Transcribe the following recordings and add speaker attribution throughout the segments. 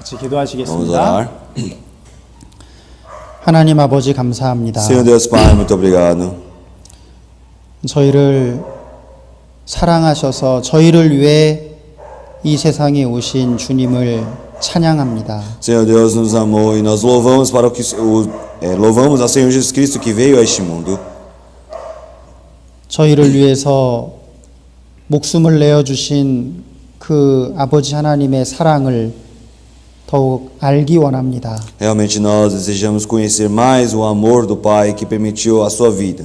Speaker 1: 같이
Speaker 2: Vamos
Speaker 1: 기도하시겠습니다.
Speaker 2: orar.
Speaker 1: 하나님 아버지 감사합니다.
Speaker 2: Senhor Deus Pai, muito obrigado.
Speaker 1: 저희를 사랑하셔서 저희를 위해 이 세상에 오신 주님을 찬양합니다.
Speaker 2: Senhor Deus nos amou e nós louvamos louvamos ao Senhor Jesus Cristo que veio a este mundo.
Speaker 1: 저희를 위해서 목숨을 내어주신 그 아버지 하나님의 사랑을 더욱 알기 원합니다.
Speaker 2: Realmente nós desejamos conhecer mais o amor do Pai que permitiu a sua vida.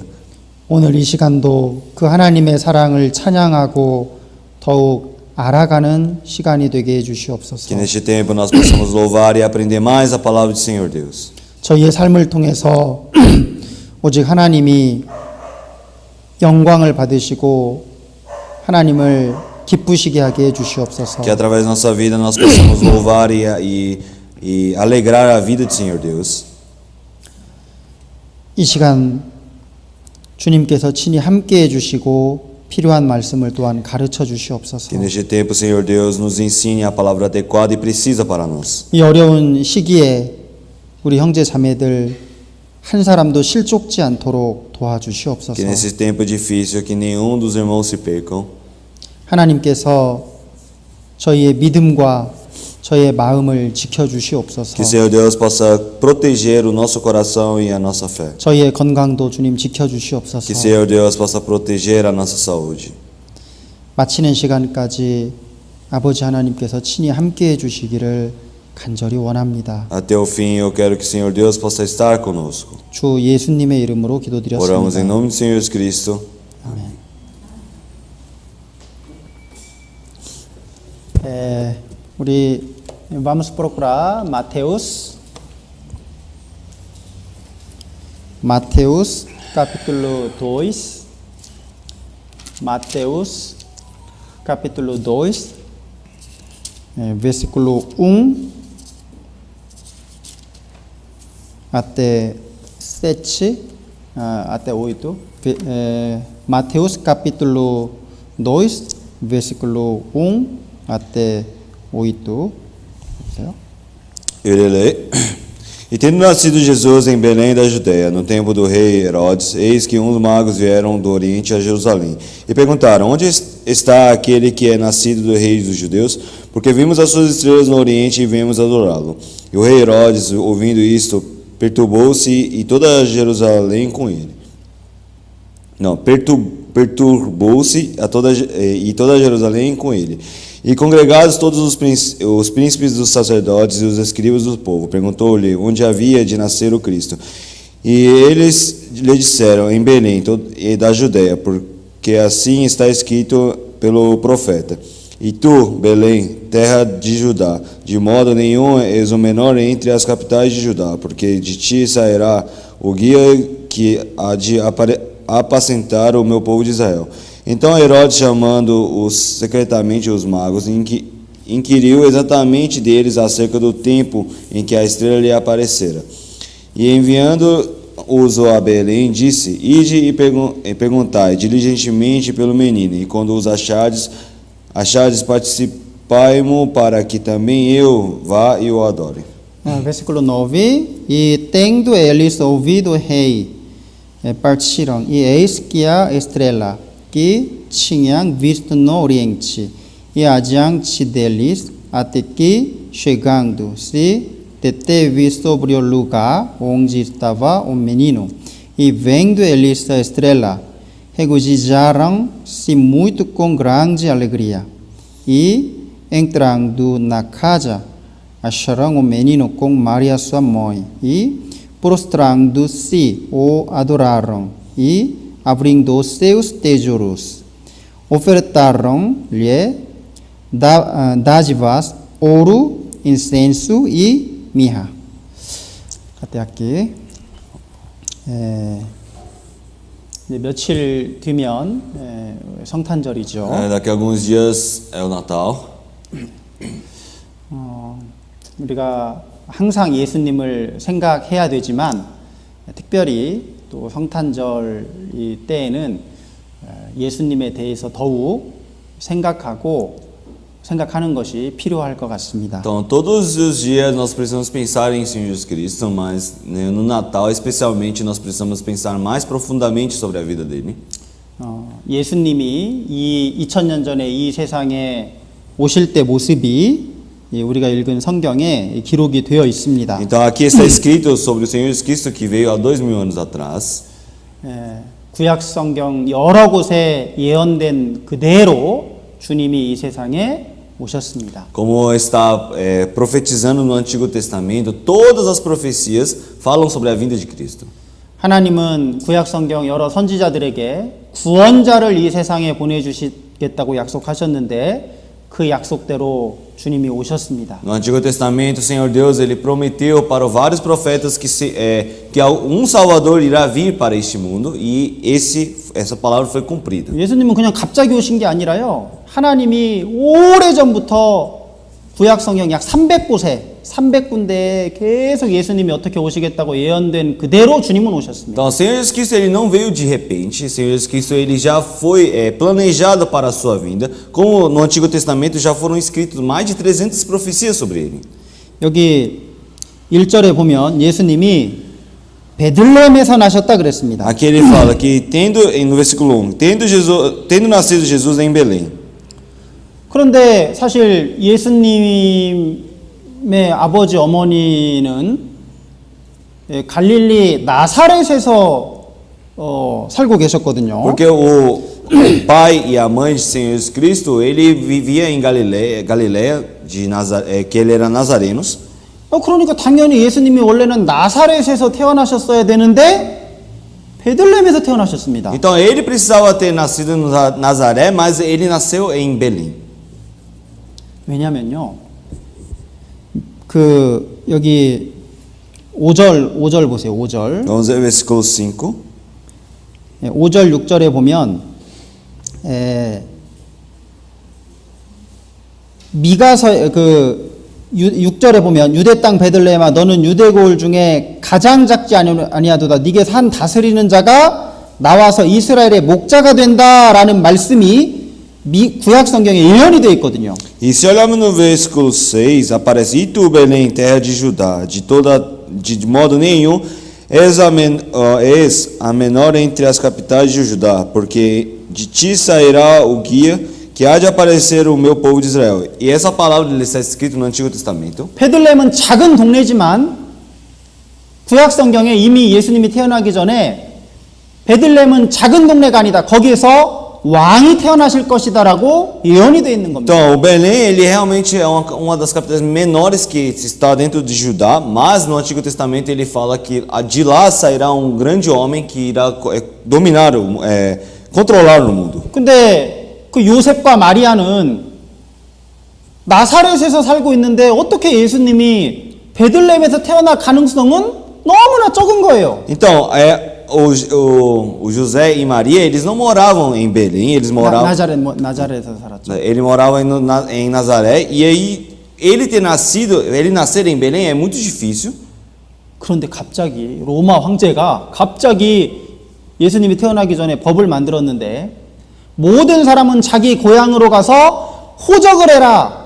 Speaker 1: 오늘 이 시간도 그 하나님의 사랑을 찬양하고 더욱 알아가는 시간이 되게 해 주시옵소서.
Speaker 2: Que neste tempo nós possamos louvar e aprender mais a palavra do Senhor Deus.
Speaker 1: 저희의 삶을 통해서 오직 하나님이 영광을 받으시고 하나님을 기쁘시게 하게 해 주시옵소서.
Speaker 2: Que através da nossa vida nós possamos louvar e alegrar a vida do Senhor Deus.
Speaker 1: 이 시간 주님께서 친히 함께 해 주시고 필요한 말씀을 또한 가르쳐 주시옵소서.
Speaker 2: Que neste tempo o Senhor Deus nos ensine a palavra adequada e precisa para nós.
Speaker 1: 이 어려운 시기에 우리 형제 자매들 한 사람도 실족지 않도록 도와주시옵소서.
Speaker 2: Que nesse tempo difícil que nenhum dos irmãos se percam.
Speaker 1: 하나님께서 저희의 믿음과 저희의 마음을 지켜주시옵소서.
Speaker 2: Que o Senhor Deus possa proteger o nosso coração e a nossa fé.
Speaker 1: 저희의 건강도 주님
Speaker 2: Que o
Speaker 1: 지켜주시옵소서.
Speaker 2: Senhor Deus possa proteger a nossa saúde.
Speaker 1: 마치는 시간까지 아버지 하나님께서 친히 함께해 주시기를 간절히 원합니다.
Speaker 2: Até o fim eu quero que o Senhor Deus possa estar conosco.
Speaker 1: 주 예수님의 이름으로
Speaker 2: Oramos em
Speaker 1: 기도드렸습니다.
Speaker 2: nome do Senhor Jesus Cristo.
Speaker 1: 아멘. 우리 vamos procurar Mateus capítulo 2. Mateus capítulo 2, versículo 1 até 7, até 8. Mateus capítulo 2, versículo 1 até 8.
Speaker 2: Eu irei ler. E tendo nascido Jesus em Belém da Judéia, no tempo do rei Herodes, eis que uns magos vieram do Oriente a Jerusalém e perguntaram: onde está aquele que é nascido do rei dos judeus? Porque vimos as suas estrelas no Oriente e viemos adorá-lo. E o rei Herodes, ouvindo isto, perturbou-se e toda Jerusalém com ele. Não, perturbou-se e toda Jerusalém com ele. E congregados todos os príncipes dos sacerdotes e os escribas do povo, perguntou-lhe onde havia de nascer o Cristo. E eles lhe disseram: em Belém da Judéia, porque assim está escrito pelo profeta: e tu, Belém, terra de Judá, de modo nenhum és o menor entre as capitais de Judá, porque de ti sairá o guia que há de apacentar o meu povo de Israel. Então Herodes, chamando secretamente os magos, inquiriu exatamente deles acerca do tempo em que a estrela lhe aparecera. E enviando-os a Belém, disse: ide e perguntai diligentemente pelo menino, e quando os achardes, participai-mo, para que também eu vá e o adore.
Speaker 1: Versículo 9. E tendo eles ouvido o rei, partiram, e eis que a estrela que tinham visto no Oriente, e adiante deles, até que, chegando-se, deteve sobre o lugar onde estava o menino. E vendo eles a estrela, regozijaram-se muito com grande alegria. E, entrando na casa, acharam o menino com Maria sua mãe, e, prostrando-se, o adoraram, e, abrindo os seus tesouros, ofertaram-lhe dádivas, ouro, incenso e mirra. Até aqui. 며칠 뒤면 성탄절이죠.
Speaker 2: Daqui a alguns dias é o Natal.
Speaker 1: 우리가 항상 예수님을 생각해야 되지만 특별히 또 성탄절 이 때에는 예수님에 대해서 더욱 생각하고 생각하는 것이 필요할 것 같습니다.
Speaker 2: Então, todos os dias nós precisamos pensar em Senhor Jesus Cristo, mas né, no Natal especialmente nós precisamos pensar mais profundamente sobre a vida dele.
Speaker 1: 예수님이 이 2000년 전에 이 세상에 오실 때 모습이 우리가 읽은 성경에 기록이 되어 있습니다.
Speaker 2: Então, aqui está escrito sobre o Senhor Jesus Cristo que veio há 2000 anos atrás.
Speaker 1: 구약 성경 여러 곳에 예언된 그대로 주님이 이 세상에 오셨습니다.
Speaker 2: Como está profetizando no Antigo Testamento, todas as profecias falam sobre a vinda de Cristo.
Speaker 1: 하나님은 구약 성경 여러 선지자들에게 구원자를 이 세상에 보내주시겠다고 약속하셨는데 그 약속대로 주님이 오셨습니다.
Speaker 2: No Antigo Testamento, o Senhor Deus ele prometeu para vários profetas que Salvador irá vir para este mundo e essa palavra foi cumprida.
Speaker 1: 예수님은 그냥 갑자기 오신 게 아니라요. 하나님이 오래전부터 구약 성경 약 300군데에 계속 예수님이 어떻게 오시겠다고 예언된 그대로 주님은 오셨습니다.
Speaker 2: Então, o Senhor Jesus Cristo ele não veio de repente. O Senhor Jesus Cristo ele já foi planejado para a sua vinda. Como no Antigo Testamento já foram escritos mais de 300 profecias sobre ele.
Speaker 1: 여기 1절에 보면 예수님이 베들레헴에서 나셨다 그랬습니다.
Speaker 2: Aqui ele fala que no versículo 1, tendo nascido Jesus em Belém.
Speaker 1: 그런데 사실 예수님의 아버지 어머니는 갈릴리 나사렛에서 살고 계셨거든요.
Speaker 2: Porque o pai e a mãe de Senhor Jesus Cristo, ele vivia em Galileia que ele era nazarenos.
Speaker 1: 그러니까 당연히 예수님이 원래는 나사렛에서 태어나셨어야 되는데 베들레헴에서 태어나셨습니다.
Speaker 2: Então ele precisava ter nascido em Nazaré, mas ele nasceu em Belém.
Speaker 1: 왜냐면요. 여기 5절 보세요. 5절.
Speaker 2: Vamos ver o versículo 5.
Speaker 1: 5절 6절에 보면 미가서 6절에 보면 유대 땅 베들레헴아 너는 유대 고을 중에 가장 작지 아니하도다 네게 한 다스리는 자가 나와서 이스라엘의 목자가 된다라는 말씀이 구약 성경에 예언이 되어 있거든요.
Speaker 2: E se olharmos no versículo 6, aparece: E tu, Belém, terra de Judá, de modo nenhum és a menor entre as capitais de Judá, porque de ti sairá o guia que há de aparecer o meu povo de Israel. E essa palavra está escrita no Antigo Testamento.
Speaker 1: 베들레헴은 작은 동네지만 구약 성경에 이미 예수님이 태어나기 전에 베들레헴은 작은 동네가 아니다. 거기에서 왕이 태어나실 것이다라고 예언이 되어 있는 겁니다.
Speaker 2: Então, o Belém, ele realmente é uma das capitais menores que está dentro de Judá, mas no Antigo Testamento ele fala que de lá sairá um grande homem que irá dominar, controlar o mundo.
Speaker 1: 근데 그 요셉과 마리아는 나사렛에서 살고 있는데 어떻게 예수님이 베들레헴에서 태어날 가능성은 너무나 적은 거예요.
Speaker 2: Então, o José e Maria, eles não moravam em Belém, eles moravam...
Speaker 1: 나자렛에서 살았죠.
Speaker 2: Ele morava em Nazaré, e aí ele nascer em Belém é muito difícil.
Speaker 1: 그런데 갑자기 로마 황제가 예수님이 태어나기 전에 법을 만들었는데 모든 사람은 자기 고향으로 가서 호적을 해라.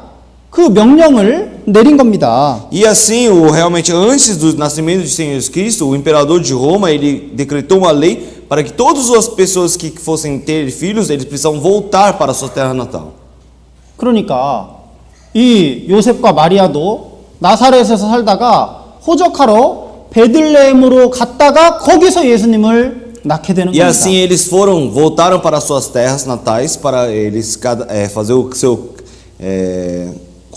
Speaker 1: 그 명령을 내린 겁니다.
Speaker 2: E assim, realmente antes do nascimento de Senhor Jesus Cristo, o imperador de Roma, ele decretou uma lei para que todas as pessoas que fossem ter filhos, eles precisavam voltar para a sua terra natal.
Speaker 1: 그러니까 이 요셉과 마리아도 나사렛에서 살다가 호적하러 베들레헴으로 갔다가 거기서 예수님을 낳게 되는
Speaker 2: E
Speaker 1: 겁니다.
Speaker 2: assim eles voltaram para suas terras natais para eles fazer o seu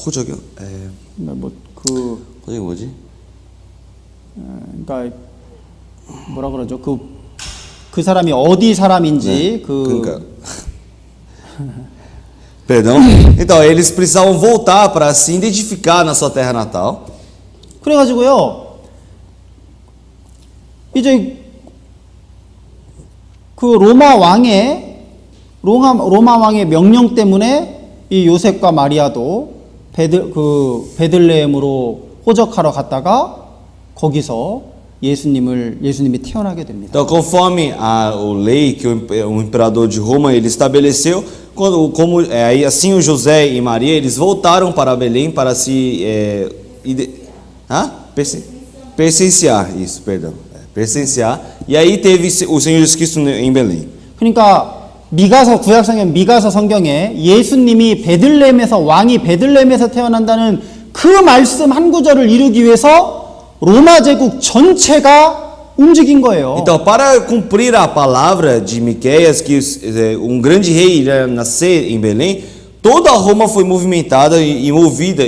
Speaker 2: 호적이요? 호적이 뭐지?
Speaker 1: 그러니까 뭐라 그러죠? 그 사람이 어디 사람인지
Speaker 2: 그러니까 Perdão. Então eles precisavam voltar para se identificar na sua terra natal.
Speaker 1: 그래가지고요. 이제 그 로마 왕의 명령 때문에 이 요셉과 마리아도 베들레헴으로 호적하러 갔다가 거기서 예수님이 태어나게 됩니다.
Speaker 2: Então, conforme a lei que o imperador de Roma ele estabeleceu, Aí assim o José e Maria eles voltaram para Belém para se presenciar isso, perdão, presenciar. E aí teve o Senhor Jesus Cristo em Belém.
Speaker 1: 그러니까 미가서 구약성경 미가서 성경에 예수님이 베들레헴에서 왕이 베들레헴에서 태어난다는 그 말씀 한 구절을 이루기 위해서 로마 제국 전체가 움직인 거예요.
Speaker 2: Então, para cumprir a palavra de Miqueias que um grande rei iria nascer em Belém, toda Roma foi movimentada e movida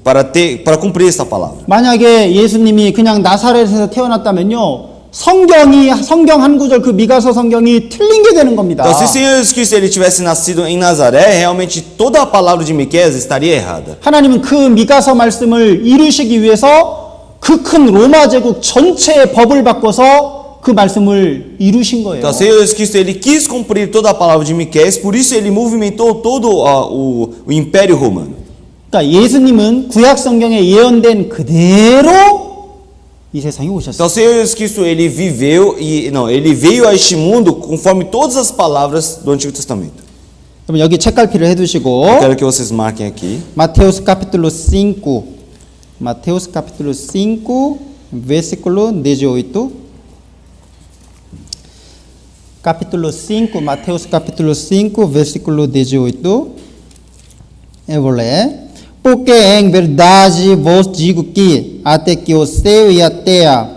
Speaker 2: para cumprir essa palavra.
Speaker 1: 만약에 예수님이 그냥 나사렛에서 태어났다면요. 성경 한 구절 그 미가서 성경이 틀린 게 되는 겁니다.
Speaker 2: Então, se o Senhor Jesus Cristo ele tivesse nascido em Nazaré, realmente toda a palavra de Miqueias estaria errada.
Speaker 1: 하나님은 그 미가서 말씀을 이루시기 위해서 그 큰 로마 제국 전체의 법을 바꿔서 그 말씀을 이루신 거예요.
Speaker 2: Então, o Senhor Jesus Cristo ele quis cumprir toda a palavra de Miqueias, por isso ele movimentou todo o Império Romano.
Speaker 1: 그러니까 예수님은 구약 성경에 예언된 그대로 이 세상에 오셨어요.
Speaker 2: Então, o Senhor Jesus Cristo ele veio a este mundo conforme todas as palavras do Antigo Testamento.
Speaker 1: 그럼 여기 책갈피를 해두시고
Speaker 2: Eu quero que vocês marquem aqui.
Speaker 1: Mateus capítulo 5 Mateus capítulo 5 versículo 18 capítulo 5 Mateus capítulo 5 versículo 18 eu vou ler. Porque em verdade vos digo que até que o céu e a terra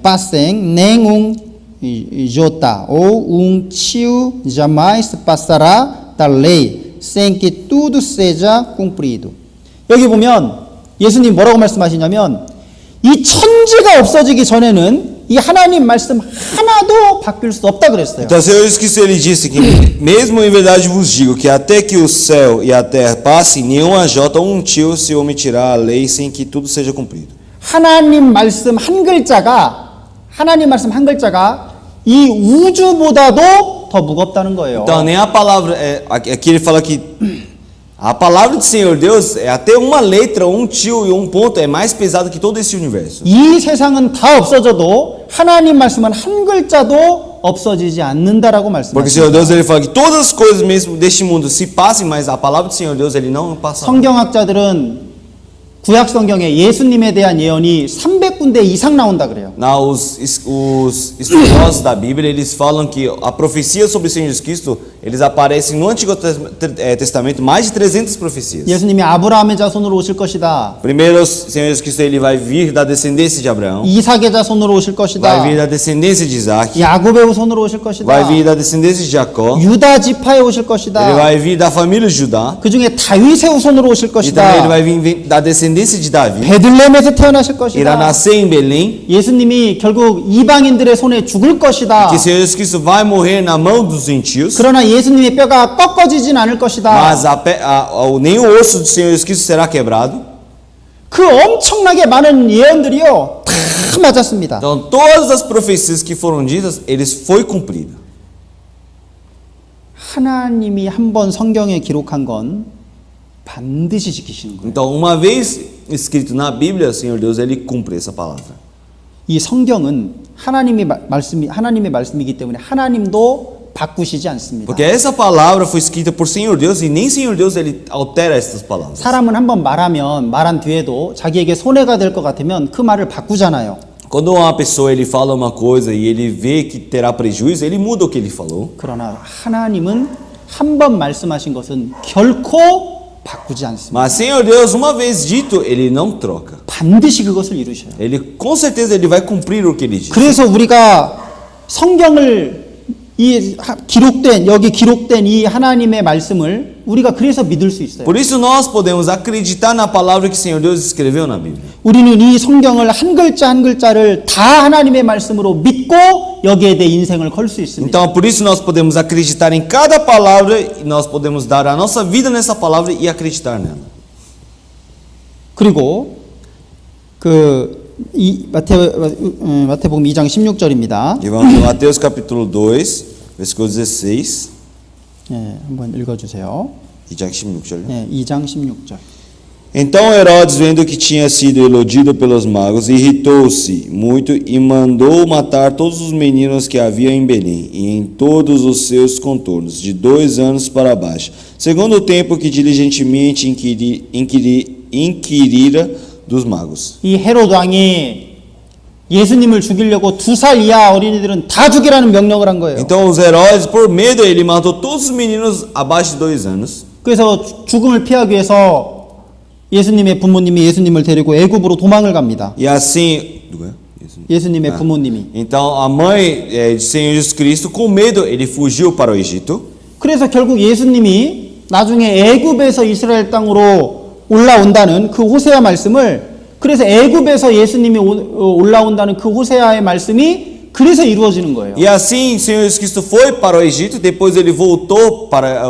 Speaker 1: passem, nenhum jota ou tio jamais passará da lei, sem que tudo seja cumprido. 여기 보면 예수님 뭐라고 말씀하시냐면 이 천지가 없어지기 전에는 이 하나님 말씀 하나도 바뀔 수 없다 그랬어요.
Speaker 2: Então, o Senhor Jesus Cristo ele disse que mesmo em verdade vos digo que até que o céu e a terra passem, nenhuma jota ou tio se omitirá a lei sem que tudo seja cumprido.
Speaker 1: 하나님 말씀 한 글자가 이 우주보다도 더 무겁다는 거예요.
Speaker 2: Então, nem a palavra aqui ele fala que a palavra do Senhor Deus é até uma letra, tio e ponto é mais pesado que todo esse universo.
Speaker 1: 이 세상은 다 없어져도 하나님 말씀은 한 글자도 없어지지 않는다라고
Speaker 2: Porque o Senhor
Speaker 1: 말씀하십니다.
Speaker 2: Deus ele fala que todas as coisas mesmo deste mundo se passem, mas a palavra do Senhor Deus ele não passa.
Speaker 1: 성경학자들은 구약 성경에 예수님에 대한 예언이 300군데 이상 나온다 그래요.
Speaker 2: Não, os estudiosos da Bíblia eles falam que a profecia sobre o Senhor Jesus Cristo eles aparecem no Antigo Testamento mais de 300 profecias.
Speaker 1: 예수님이 아브라함의 자손으로 오실 것이다.
Speaker 2: Primeiro, o Senhor Jesus Cristo ele vai vir da descendência de Abraão,
Speaker 1: 이삭의 자손으로 오실 것이다.
Speaker 2: vai vir da descendência de Isaac,
Speaker 1: 야곱의 후손으로 오실 것이다.
Speaker 2: vai vir da descendência de Jacó,
Speaker 1: 유다 지파에 오실
Speaker 2: ele
Speaker 1: 것이다.
Speaker 2: vai vir da família de Judá,
Speaker 1: 그 중에 다윗의 후손으로 오실
Speaker 2: e também ele
Speaker 1: 것이다.
Speaker 2: vai vir da descendência de Davi,
Speaker 1: 베들레헴에서 태어나실
Speaker 2: irá
Speaker 1: 것이다.
Speaker 2: nascer em Belém,
Speaker 1: 예수님이 결국 이방인들의 손에 죽을 것이다.
Speaker 2: que o Senhor Jesus Cristo vai morrer na mão dos gentios,
Speaker 1: 그러나 예수님의 뼈가 꺾어지진 않을 것이다.
Speaker 2: mas nem o osso do Senhor Jesus Cristo será quebrado.
Speaker 1: 그 엄청나게 많은 예언들이요 다 맞았습니다.
Speaker 2: Então, todas as profecias que foram ditas, eles foi cumprida.
Speaker 1: 하나님이 한 번 성경에 기록한 건 반드시 지키시는 거예요.
Speaker 2: Então, uma vez escrito na Bíblia, o Senhor Deus ele cumpre essa palavra.
Speaker 1: 이 성경은 하나님의 말씀이기 때문에 하나님도 바꾸시지 않습니다.
Speaker 2: Porque essa palavra foi escrita por Senhor Deus e nem Senhor Deus ele altera essas palavras.
Speaker 1: 사람은 한번 말한 뒤에도 자기에게 손해가 될 것 같으면 그 말을 바꾸잖아요.
Speaker 2: Quando uma pessoa ele fala uma coisa e ele vê que terá prejuízo, ele muda o que ele falou.
Speaker 1: 그러나 하나님은 한 번 말씀하신 것은 결코 바꾸지 않습니다.
Speaker 2: Mas Senhor Deus, uma vez dito, ele não troca.
Speaker 1: 반드시 그것을 이루셔요.
Speaker 2: Ele com certeza ele vai cumprir o que ele diz.
Speaker 1: 그래서 우리가 성경을 여기 기록된 이 하나님의 말씀을 우리가 그래서 믿을 수 있어요.
Speaker 2: Por isso nós podemos acreditar na palavra que o Senhor Deus escreveu na Bíblia.
Speaker 1: 우리는 이 성경을 한 글자 한 글자를 다 하나님의 말씀으로 믿고 여기에 대해 인생을 걸 수 있습니다.
Speaker 2: Então, por isso nós podemos acreditar em cada palavra e nós podemos dar a nossa vida nessa palavra e acreditar nela.
Speaker 1: 그리고 마태복음 2장 16절입니다.
Speaker 2: E vamos para Mateus capítulo 2, versículo 16.
Speaker 1: 예, 한번 읽어 주세요.
Speaker 2: 2장 16절.
Speaker 1: 예, 2장 16절.
Speaker 2: Então Herodes, vendo que tinha sido iludido pelos magos, irritou-se muito e mandou matar todos os meninos que havia em Belém e em todos os seus contornos, de 2 anos para baixo, segundo o tempo que diligentemente inquirira dos magos.
Speaker 1: 이 헤롯 왕이 예수님을 죽이려고 2살 이하 어린이들은 다 죽이라는 명령을 한 거예요.
Speaker 2: Então os Herodes, por medo, ele matou todos os meninos abaixo de 2 anos.
Speaker 1: 그래서 죽음을 피하기 위해서 예수님의 부모님이 예수님을 데리고 애굽으로 도망을 갑니다.
Speaker 2: E assim,
Speaker 1: 예수님의 부모님이.
Speaker 2: então a mãe de Senhor Jesus Cristo, com medo, ele fugiu para o Egito.
Speaker 1: 그래서 결국 예수님이 나중에 애굽에서 이스라엘 땅으로 올라온다는 그 호세아 말씀을, 그래서 애굽에서 예수님이 올라온다는 그 호세아의 말씀이 그래서 이루어지는 거예요.
Speaker 2: E assim, Senhor Jesus Cristo foi para o Egito, depois ele voltou para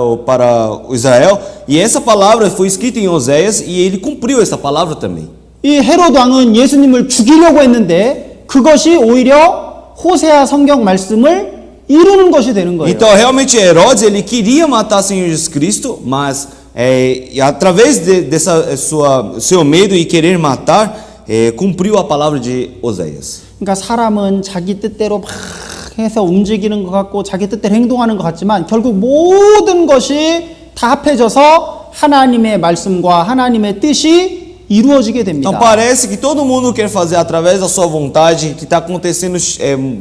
Speaker 2: Israel, e essa palavra foi escrita em Oséias, e ele cumpriu essa palavra também.
Speaker 1: 이 헤롯 왕은 예수님을 죽이려고 했는데 그것이 오히려 호세아 성경 말씀을 이루는 것이 되는 거예요.
Speaker 2: Então, realmente, Herodes, ele queria matar Senhor Jesus Cristo, mas através dessa seu medo e querer matar, cumpriu a palavra de Oséias.
Speaker 1: 그러니까 사람은 자기 뜻대로 막 해서 움직이는 것 같고 자기 뜻대로 행동하는 것 같지만 결국 모든 것이 다 합해져서 하나님의 말씀과 하나님의 뜻이 이루어지게 됩니다.
Speaker 2: Então parece que todo mundo quer fazer através da sua vontade, que está acontecendo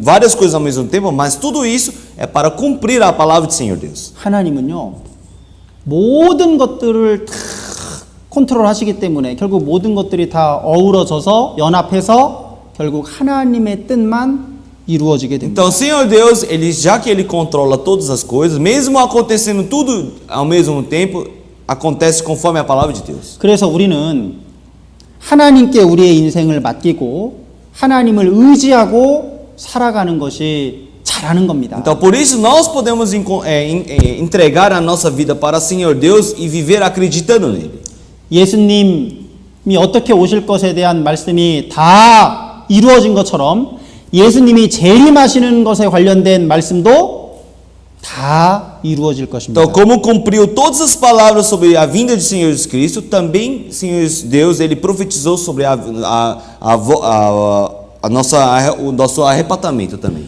Speaker 2: várias coisas ao mesmo tempo, mas tudo isso é para cumprir a palavra do Senhor Deus.
Speaker 1: 하나님은요, 모든 것들을 다 컨트롤하시기 때문에 결국 모든 것들이 다 어우러져서 연합해서 결국 하나님의 뜻만 이루어지게 됩니다.
Speaker 2: Então, o Senhor Deus, já que ele controla todas as coisas, mesmo acontecendo tudo ao mesmo tempo, acontece conforme a palavra de Deus.
Speaker 1: 그래서 우리는 하나님께 우리의 인생을 맡기고 하나님을 의지하고 살아가는 것이 잘하는 겁니다.
Speaker 2: Então, por isso nós podemos entregar a nossa vida para o Senhor Deus e viver acreditando nele.
Speaker 1: 예수님이 어떻게 오실 것에 대한 말씀이 다 이루어진 것처럼 예수님이 재림하시는 것에 관련된 말씀도 다 이루어질 것입니다.
Speaker 2: Então, como cumpriu todas as palavras sobre a vinda de Senhor Jesus Cristo, também Senhor Deus ele profetizou sobre o nosso arrebatamento também.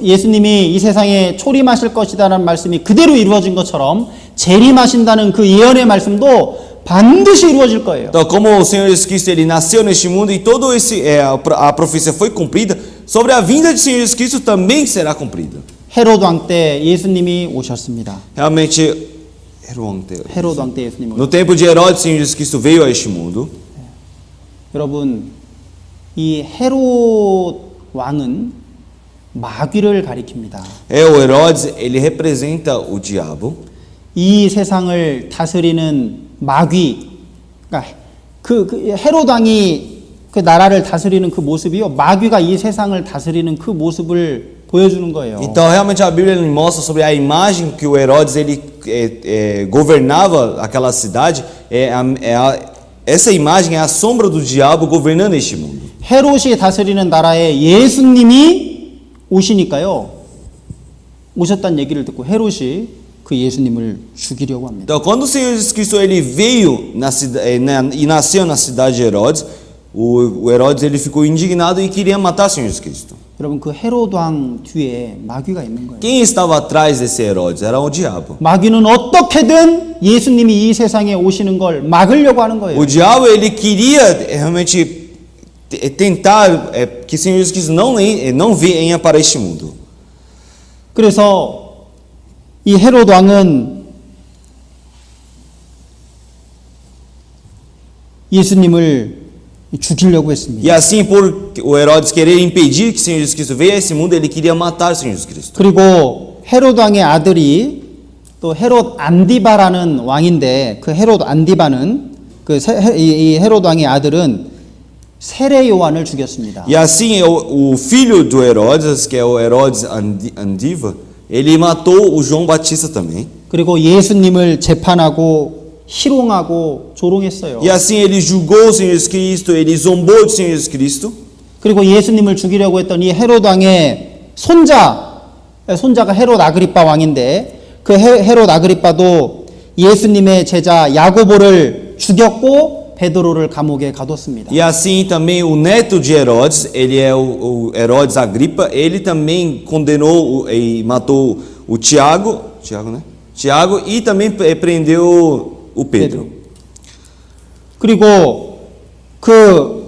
Speaker 1: 예수님이 이 세상에 초림하실 것이다라는 말씀이 그대로 이루어진 것처럼 재림하신다는 그 예언의 말씀도 반드시 이루어질 거예요.
Speaker 2: Então, como o Senhor Jesus Cristo ele nasceu neste mundo e todo a profecia foi cumprida, sobre a vinda de Senhor Jesus Cristo também será cumprida.
Speaker 1: 헤롯 왕 때 예수님이 오셨습니다.
Speaker 2: Realmente,
Speaker 1: 헤롯 왕 때 예수님이
Speaker 2: no tempo de Herodes, Senhor Jesus Cristo veio a este mundo.
Speaker 1: 여러분, 이 헤롯 왕은 마귀를 가리킵니다.
Speaker 2: O Herodes, ele representa o diabo.
Speaker 1: 이 세상을 다스리는 마귀, 그러니까 그 헤롯 왕이 그 나라를 다스리는 그 모습이요, 마귀가 이 세상을 다스리는 그 모습을 보여주는 거예요.
Speaker 2: Então, realmente a Bíblia nos mostra sobre a imagem que o Herodes ele governava aquela cidade. Essa imagem é a sombra do diabo governando este mundo.
Speaker 1: 헤롯이 다스리는 나라에 예수님이 오시니까요, 오셨다는 얘기를 듣고 헤롯이 그 예수님을 죽이려고 합니다.
Speaker 2: Então, quando o Senhor Jesus Cristo ele veio e nasceu na cidade de Herodes, o Herodes ele ficou indignado e queria matar o Senhor Jesus Cristo.
Speaker 1: 여러분, 그 헤롯 왕 뒤에 마귀가 있는 거예요.
Speaker 2: Quem estava atrás desse Herodes? Era o diabo.
Speaker 1: 마귀는 어떻게든 예수님이 이 세상에 오시는 걸 막으려고 하는 거예요.
Speaker 2: O diabo ele queria realmente tentar que o Senhor Jesus Cristo não venha para este mundo.
Speaker 1: 그래서 이 헤롯 왕은 예수님을 죽이려고 했습니다.
Speaker 2: E assim, por o Herodes querer impedir que o Senhor Jesus Cristo veio a esse mundo, ele queria matar o Senhor Jesus Cristo.
Speaker 1: 그리고 헤롯 왕의 아들이 또 헤롯 안디바라는 왕인데, 그 헤롯 안디바는 이 헤롯 왕의 아들은 세례 요한을 죽였습니다.
Speaker 2: E assim, o filho do Herodes, que é o Herodes Andiva, ele matou o João Batista também.
Speaker 1: 그리고 예수님을 재판하고 희롱하고 조롱했어요.
Speaker 2: E assim ele julgou o Senhor Jesus Cristo, ele zombou do Senhor Jesus Cristo.
Speaker 1: 그리고 예수님을 죽이려고 했던 이 헤롯 왕의 손자가 헤롯 아그리빠 왕인데, 그 헤롯 아그리빠도 예수님의 제자 야고보를 죽였고 베드로를 감옥에 가뒀습니다.
Speaker 2: E assim também o neto de Herodes, ele é o Herodes Agripa, ele também condenou e matou o Tiago, né? Tiago e também prendeu o Pedro.
Speaker 1: 그리고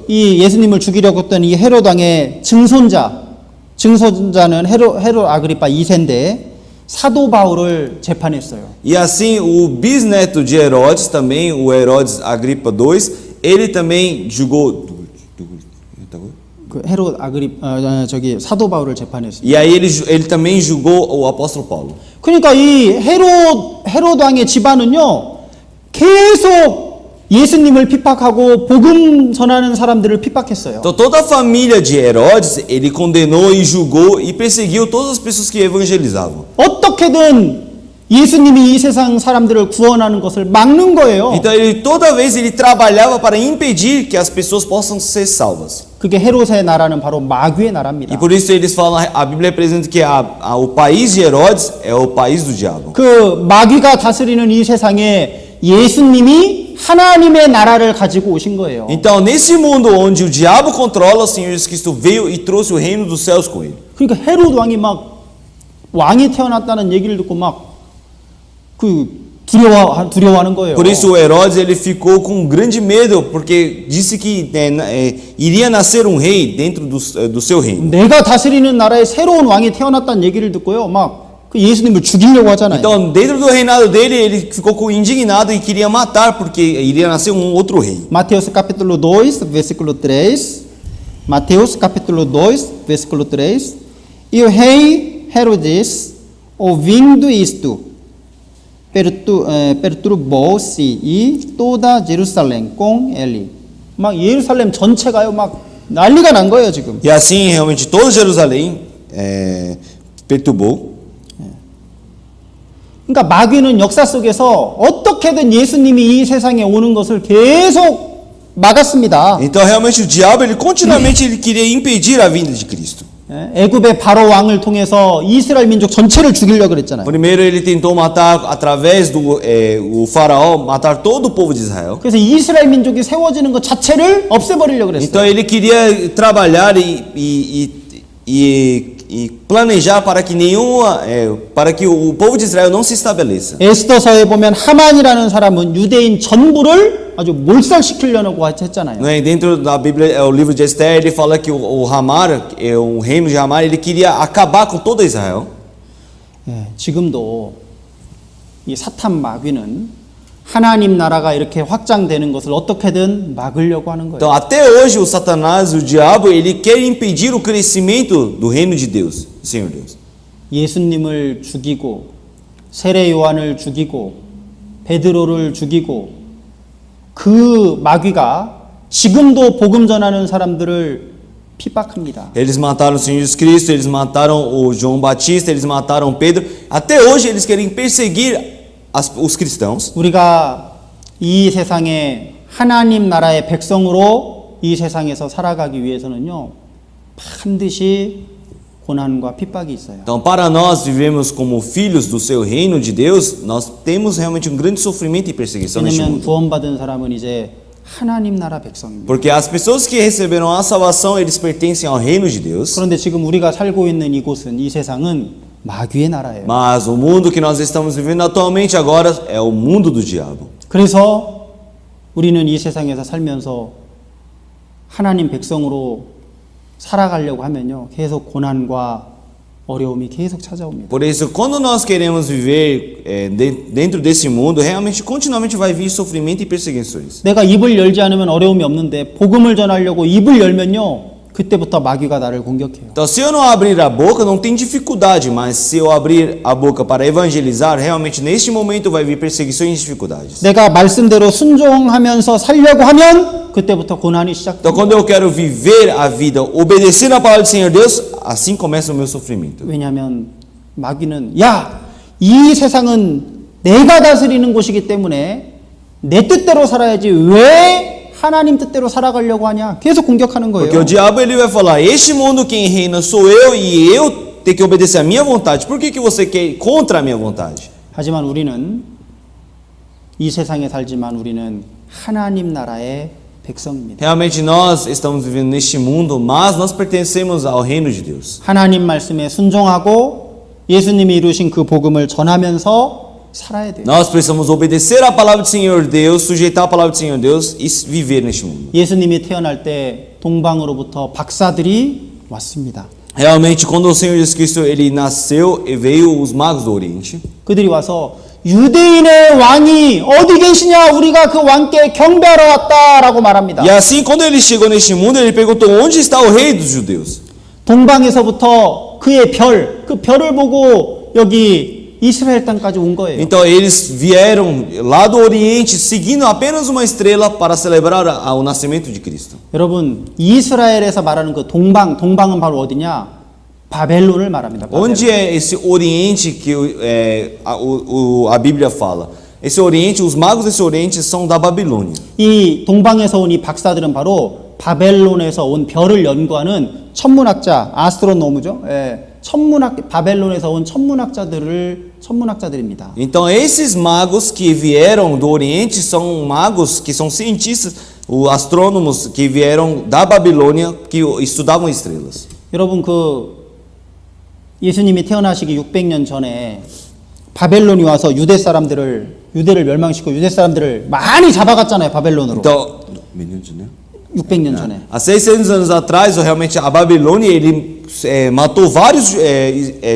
Speaker 1: 이 예수님을 죽이려고 했던 이 헤롯 왕의 증손자는 헤롯 아그리파 2세인데 사도 바울을 재판했어요.
Speaker 2: E assim o bisneto de Herodes também, o Herodes Agripa II, ele também julgou
Speaker 1: 그 헤롯 사도 바울을 재판했어요.
Speaker 2: E aí ele também julgou o apóstolo Paulo.
Speaker 1: 그러니까 이 헤롯 왕의 집안은요 계속 예수님을 핍박하고 복음 전하는 사람들을 핍박했어요.
Speaker 2: Então toda a família de Herodes, ele condenou e julgou e perseguiu todas as pessoas que evangelizavam.
Speaker 1: 어떻게든 예수님이 이 세상 사람들을 구원하는 것을 막는 거예요.
Speaker 2: Então toda vez ele trabalhava para impedir que as pessoas possam ser salvas.
Speaker 1: 그게 헤롯의 나라는 바로 마귀의 나라입니다.
Speaker 2: E por isso eles falam, a Bíblia apresenta que o país de Herodes é o país do diabo.
Speaker 1: 그 마귀가 다스리는 이 세상에 예수님이 하나님의 나라를 가지고 오신 거예요.
Speaker 2: Então nesse mundo onde o diabo controla, o Senhor Jesus Cristo veio e trouxe o reino dos céus com ele.
Speaker 1: 그러니까 헤롯 왕이 막 왕이 태어났다는 얘기를 듣고 막 두려워하는 거예요.
Speaker 2: Por isso o Herodes ele ficou com grande medo porque disse que iria nascer um rei dentro do seu reino.
Speaker 1: 내가 다스리는 나라에 새로운 왕이 태어났다는 얘기를 듣고요, 막 그 예수님을 죽이려고 하잖아요.
Speaker 2: Então dentro do reinado dele ele ficou indignado e queria matar porque iria nascer um outro rei.
Speaker 1: Mateus capítulo 2, versículo 3. Mateus capítulo 2, versículo 3. E o rei Herodes, ouvindo isto, perturbou-se e toda Jerusalém com ele. 막 예루살렘 전체가요, 막 난리가 난 거예요 지금.
Speaker 2: E assim realmente todo Jerusalém perturbou.
Speaker 1: 그러니까 마귀는 역사 속에서 어떻게든 예수님이 이 세상에 오는 것을 계속 막았습니다.
Speaker 2: Então realmente o diabo ele continuamente ele queria impedir a vinda de Cristo.
Speaker 1: 애굽의 바로 왕을 통해서 이스라엘 민족 전체를 죽이려고 그랬잖아요.
Speaker 2: Primeiro ele tentou matar através do o faraó matar todo o povo de Israel.
Speaker 1: 그래서 이스라엘 민족이 세워지는 것 자체를 없애버리려고 그랬어요.
Speaker 2: Então ele queria trabalhar e planejar para que para que o povo de Israel não se estabeleça.
Speaker 1: 에스더서에 보면 하만이라는 사람은 유대인 전부를 아주 몰살시키려고 했잖아요.
Speaker 2: Dentro da Bíblia, o livro de Esther, ele fala que o Hamar, o reino de Hamar, ele queria acabar com toda Israel.
Speaker 1: 지금도 이 사탄 마귀는 하나님 나라가 이렇게 확장되는 것을 어떻게든 막으려고 하는 거예요.
Speaker 2: Então, até hoje o Satanás, o diabo, ele quer impedir o crescimento do reino de Deus, do Senhor Deus.
Speaker 1: 예수님을 죽이고 세례 요한을 죽이고 베드로를 죽이고 그 마귀가 지금도 복음 전하는 사람들을 핍박합니다.
Speaker 2: Eles mataram o Senhor Jesus Cristo, eles mataram o João Batista, eles mataram Pedro. Até hoje eles querem perseguir os cristãos.
Speaker 1: 우리가 이 세상에 하나님 나라의 백성으로 이 세상에서 살아가기 위해서는요, 반드시 고난과 핍박이 있어요.
Speaker 2: Então, para nós vivemos como filhos do seu reino de Deus, nós temos realmente um grande sofrimento e perseguição neste
Speaker 1: 왜냐하면
Speaker 2: mundo.
Speaker 1: 구원받은 사람은 이제 하나님 나라 백성입니다.
Speaker 2: Porque as pessoas que receberam a salvação, eles pertencem ao reino de Deus.
Speaker 1: 그런데 지금 우리가 살고 있는 이곳은, 이 세상은 마귀의 나라예요.
Speaker 2: Mas o mundo que nós estamos vivendo atualmente agora é o mundo do diabo.
Speaker 1: 그래서 우리는 이 세상에서 살면서 하나님 백성으로 살아가려고 하면요, 계속 고난과 어려움이 계속 찾아옵니다.
Speaker 2: Por isso, quando nós queremos viver dentro desse mundo, realmente continuamente vai vir sofrimento e perseguições.
Speaker 1: 내가 입을 열지 않으면 어려움이 없는데 복음을 전하려고 입을 열면요, 그때부터 마귀가 나를 공격해요.
Speaker 2: Então, se eu não abrir a boca, não tem dificuldade, mas se eu abrir a boca para evangelizar, realmente neste momento vai vir perseguições e dificuldades.
Speaker 1: 내가 말씀대로 순종하면서 살려고 하면 그때부터 고난이 시작돼요.
Speaker 2: Então, quando eu quero viver a vida obedecendo a palavra do Senhor Deus, assim começa o meu sofrimento.
Speaker 1: 왜냐하면 마귀는 야, 이 세상은 내가 다스리는 곳이기 때문에 내 뜻대로 살아야지 왜 하나님 뜻대로 살아가려고 하냐? 계속 공격하는 거예요.
Speaker 2: Porque o diabo ele vai falar, este mundo quem reina sou eu e eu tenho que obedecer a minha vontade. Por que você quer ir contra a minha vontade?
Speaker 1: 하지만 우리는 이 세상에 살지만 우리는 하나님 나라의 백성입니다.
Speaker 2: Realmente nós estamos vivendo neste mundo, mas nós pertencemos ao reino de Deus.
Speaker 1: 하나님 말씀에 순종하고 예수님이 이루신 그 복음을 전하면서 살아야 돼요.
Speaker 2: Nós precisamos obedecer à palavra do Senhor Deus, sujeitar a palavra do Senhor Deus e viver neste mundo.
Speaker 1: 예수님이 태어날 때 동방으로부터 박사들이 왔습니다.
Speaker 2: Realmente, quando o Senhor Jesus Cristo ele nasceu, e veio os magos do Oriente.
Speaker 1: 그들이 와서 유대인의 왕이 어디 계시냐? 우리가 그 왕께 경배하러 왔다라고 말합니다.
Speaker 2: E assim, quando ele chegou neste mundo, ele perguntou: onde está o rei dos judeus?
Speaker 1: 동방에서부터 그의 별, 그 별을 보고 여기 이스라엘 땅까지 온 거예요.
Speaker 2: Então eles vieram lá do Oriente, seguindo apenas uma estrela para celebrar o nascimento de Cristo.
Speaker 1: 여러분, 이스라엘에서 말하는 그 동방은 바로 어디냐? 바벨론을 말합니다. 바벨론.
Speaker 2: Onde é esse Oriente que a Bíblia fala? Esse Oriente, os magos desse Oriente são da Babilônia.
Speaker 1: 이 동방에서 온 이 박사들은 바로 바벨론에서 온 별을 연구하는 천문학자, 아스트로노무죠. 바벨론에서 온 천문학자들입니다.
Speaker 2: Então esses magos que vieram do Oriente são magos que são cientistas, os astrônomos que vieram da Babilônia que estudavam estrelas.
Speaker 1: 여러분 그 예수님이 태어나시기 600년 전에 바벨론이 와서 유대를 멸망시키고 유대 사람들을 많이 잡아갔잖아요, 바벨론으로.
Speaker 2: Então,
Speaker 1: 600년 전에.
Speaker 2: há 600 anos atrás, realmente a Babilônia ele matou vários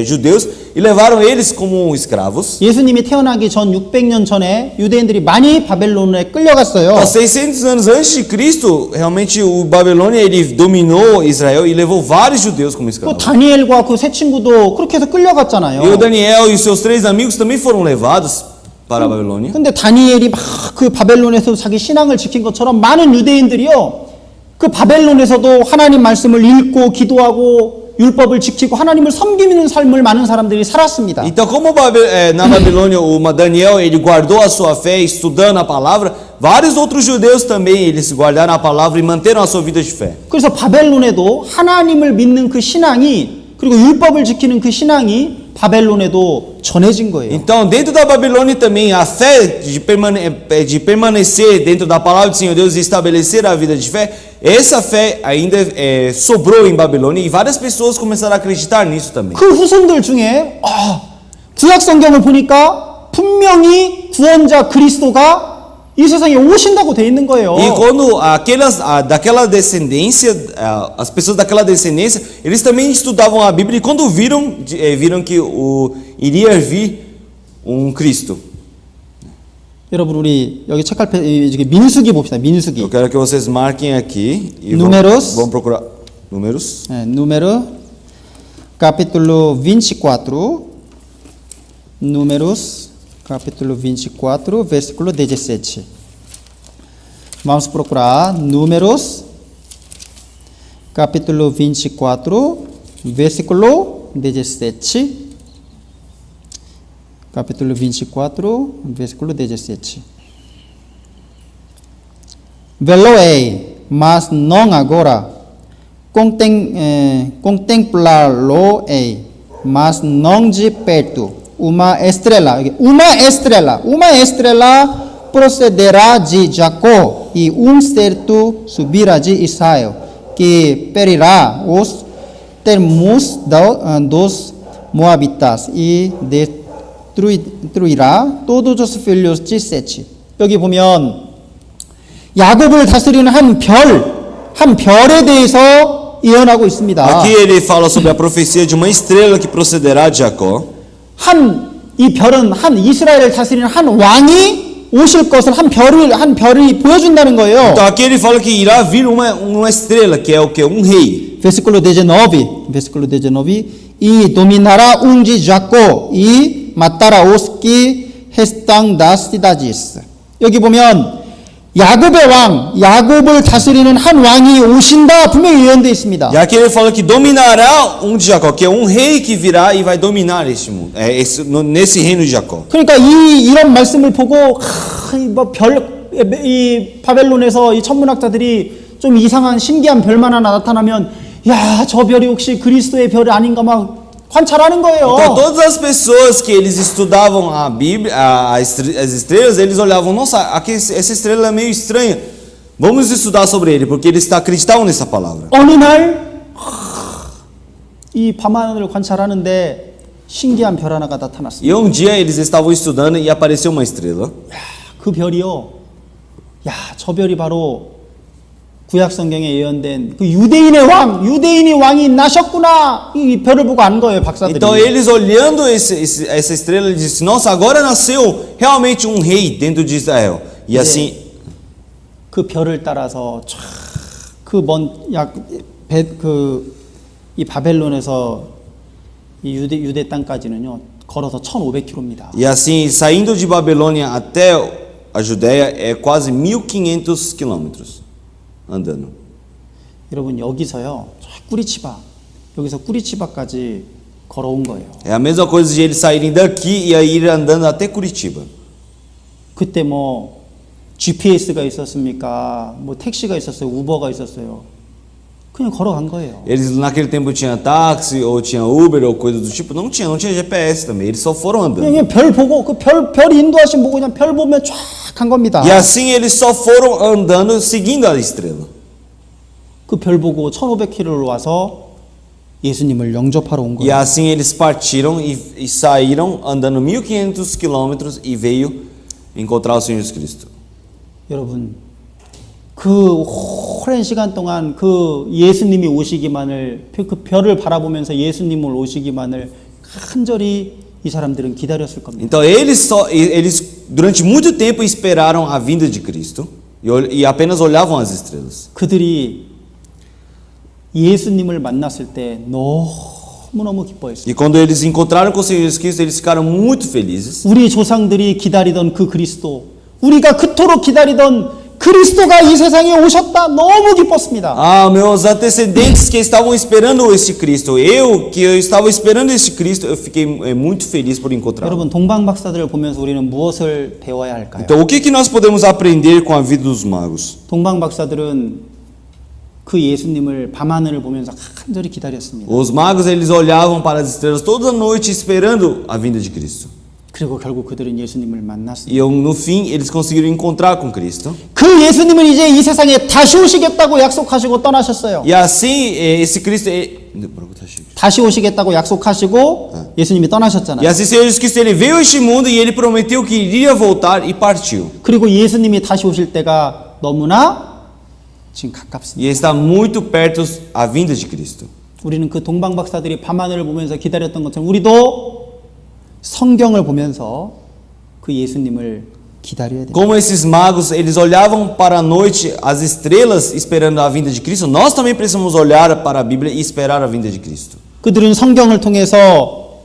Speaker 2: judeus e levaram eles como escravos.
Speaker 1: 예수님이 태어나기 전 600년 전에 유대인들이 많이 바벨론에 끌려갔어요.
Speaker 2: Há 600 anos antes de Cristo, realmente o Babilônia ele dominou Israel e levou vários judeus como
Speaker 1: 또
Speaker 2: escravos.
Speaker 1: 다니엘과 그 세 친구도 그렇게 해서 끌려갔잖아요.
Speaker 2: E o Daniel e os seus 3 amigos também foram levados para a Babilônia.
Speaker 1: 근데 다니엘이 막 그 바벨론에서 자기 신앙을 지킨 것처럼 많은 유대인들이요. 그 바벨론에서도 하나님 말씀을 읽고 기도하고 율법을 지키고 하나님을 섬기는 삶을 많은 사람들이 살았습니다.
Speaker 2: Então, como na Babilônia o Daniel ele guardou a sua fé estudando a palavra, vários outros judeus também eles guardaram a palavra e manteram a sua vida de fé.
Speaker 1: 그래서 바벨론에도 하나님을 믿는 그 신앙이 그리고 율법을 지키는 그 신앙이 바벨론에도 전해진 거예요.
Speaker 2: Então, dentro da Babilônia também a fé de permanecer dentro da palavra do Senhor Deus e estabelecer a vida de fé, essa fé ainda sobrou em Babilônia e várias pessoas começaram a acreditar nisso também.
Speaker 1: 그 후손들 중에 구약 성경을 보니까 분명히 구원자 그리스도가 이 세상에 오신다고 돼 있는 거예요.
Speaker 2: E quando daquela descendência, as pessoas daquela descendência, eles também estudavam a Bíblia e quando viram que iria vir Cristo.
Speaker 1: 여러분 우리 여기 책할 민수기 봅시다. 민수기.
Speaker 2: Eu quero que vocês marquem aqui e
Speaker 1: Números.
Speaker 2: vamos procurar Números.
Speaker 1: Número capítulo 24. Números capítulo 24, versículo 17. Vamos procurar Números, capítulo 24, versículo 17. Capítulo 24, versículo 17. Vê-lo-ei, mas não agora. Contemplá-lo-ei, mas não de perto. Uma estrela procederá de Jacó e certo subirá de Israel, que ferirá os termos dos moabitas e destruirá todos os filhos de Sete. 여기 보면 야곱을 다스리는 한 별에 대해서 예언하고 있습니다.
Speaker 2: Aqui ele fala sobre a profecia de uma estrela que procederá de Jacó.
Speaker 1: 이 별은 이스라엘을 다스리는 한 왕이 오실 것을 한 별이 보여준다는 거예요.
Speaker 2: Então aqui ele fala que irá vir uma estrela, que é o que? Rei.
Speaker 1: Versículo 19. E dominará de Jacó e matará os que restam das cidades. 여기 보면 야곱의 왕, 야곱을 다스리는 한 왕이 오신다 분명히 예언되어 있습니다.
Speaker 2: E aqui ele fala que dominará de Jacó, que é rei que virá e vai dominar este mundo, nesse reino de Jacó.
Speaker 1: 그러니까 이런 말씀을 보고 이 바벨론에서 이 천문학자들이 좀 이상한 신기한 별만 하나 나타나면 야, 저 별이 혹시 그리스도의 별이 아닌가 막 관찰하는 거예요.
Speaker 2: Então, todas as pessoas que eles estudavam a Bíblia, as estrelas, eles olhavam, nossa, aqui, essa estrela é meio estranha. Vamos estudar sobre ele, porque eles acreditavam nessa palavra.
Speaker 1: 어느 날 이 밤하늘을 관찰하는데 신기한 별 하나가 나타났습니다.
Speaker 2: E um dia eles estavam estudando e apareceu uma estrela.
Speaker 1: 그 별이요. 야, 저 별이 바로 구약 성경에 예언된 그 유대인의 왕, 유대인이 왕이 나셨구나. 이 별을 보고 안 거예요, 박사들이.
Speaker 2: Então eles olhando essa estrela, eles disseram, nossa, agora nasceu realmente um rei dentro de Israel. E assim,
Speaker 1: 그 별을 따라서 이 바벨론에서 이 유대 땅까지는요 걸어서 1,500km입니다.
Speaker 2: e assim, saindo de Babilônia até a Judéia é quase 1.500 quilômetros andando.
Speaker 1: 여러분 여기서요 꾸리치바 여기서 꾸리치바까지 걸어온 거예요.
Speaker 2: É a mesma coisa de eles saírem daqui e aí ir andando até Curitiba.
Speaker 1: 그때 뭐 GPS가 있었습니까? 뭐 택시가 있었어요, 우버가 있었어요. 그냥 걸어간 거예요.
Speaker 2: Eles naquele tempo tinha táxi ou tinha Uber ou coisa do tipo, não tinha GPS também, eles só foram andando.
Speaker 1: 그냥 별 보고 그 별 인도하신 보고 그냥 별 보면 쫙 간 겁니다.
Speaker 2: E assim eles só foram andando seguindo a estrela.
Speaker 1: 그 별 보고 1,500km를 와서 예수님을 영접하러 온
Speaker 2: E
Speaker 1: 거예요.
Speaker 2: assim eles partiram e saíram andando 1.500 quilômetros e veio encontrar o Senhor Jesus Cristo.
Speaker 1: 여러분 그 오랜 시간 동안 그 예수님이 오시기만을 그 별을 바라보면서 예수님을 오시기만을 간절히 이 사람들은 기다렸을 겁니다.
Speaker 2: Então eles durante muito tempo esperaram a vinda de Cristo e apenas olhavam as estrelas.
Speaker 1: 그들이 예수님을 만났을 때 너무너무 기뻐했어요.
Speaker 2: E quando eles encontraram com o Senhor Jesus Cristo, eles ficaram muito felizes.
Speaker 1: 우리 조상들이 기다리던 그 그리스도, 우리가 그토록 기다리던 그리스도가 이 세상에 오셨다. 너무 기뻤습니다.
Speaker 2: Ah, meus antecedentes que estavam esperando esse Cristo, eu estava esperando esse Cristo, eu fiquei muito feliz por encontrá-lo.
Speaker 1: 여러분 동방 박사들을 보면서 우리는 무엇을 배워야 할까요?
Speaker 2: Então, o que nós podemos aprender com a vida dos magos?
Speaker 1: 동방 박사들은 그 예수님을 밤하늘을 보면서 간절히 기다렸습니다.
Speaker 2: Os magos, eles olhavam para as estrelas toda noite esperando a vinda de Cristo.
Speaker 1: 그리고 결국 그들은 예수님을 만났습니다.
Speaker 2: E no fim, eles conseguiram encontrar com Cristo.
Speaker 1: 그 예수님은 이제 이 세상에 다시 오시겠다고 약속하시고 떠나셨어요.
Speaker 2: E assim, esse Cristo...
Speaker 1: 다시 오시겠다고 약속하시고 예수님이
Speaker 2: E
Speaker 1: 떠나셨잖아요.
Speaker 2: assim, Senhor Jesus Cristo, ele veio a este mundo e ele prometeu que iria voltar e partiu.
Speaker 1: 그리고 예수님이 다시 오실 때가 너무나 지금 가깝습니다.
Speaker 2: E está muito perto a vinda de Cristo.
Speaker 1: 우리는 그 동방 박사들이 밤하늘을 보면서 기다렸던 것처럼 우리도 성경을 보면서 그 예수님을 기다려야 됩니다.
Speaker 2: Como esses magos, eles olhavam para a noite, as estrelas, esperando a vinda de Cristo, nós também precisamos olhar para a Bíblia e esperar a vinda de Cristo.
Speaker 1: 그들은 성경을 통해서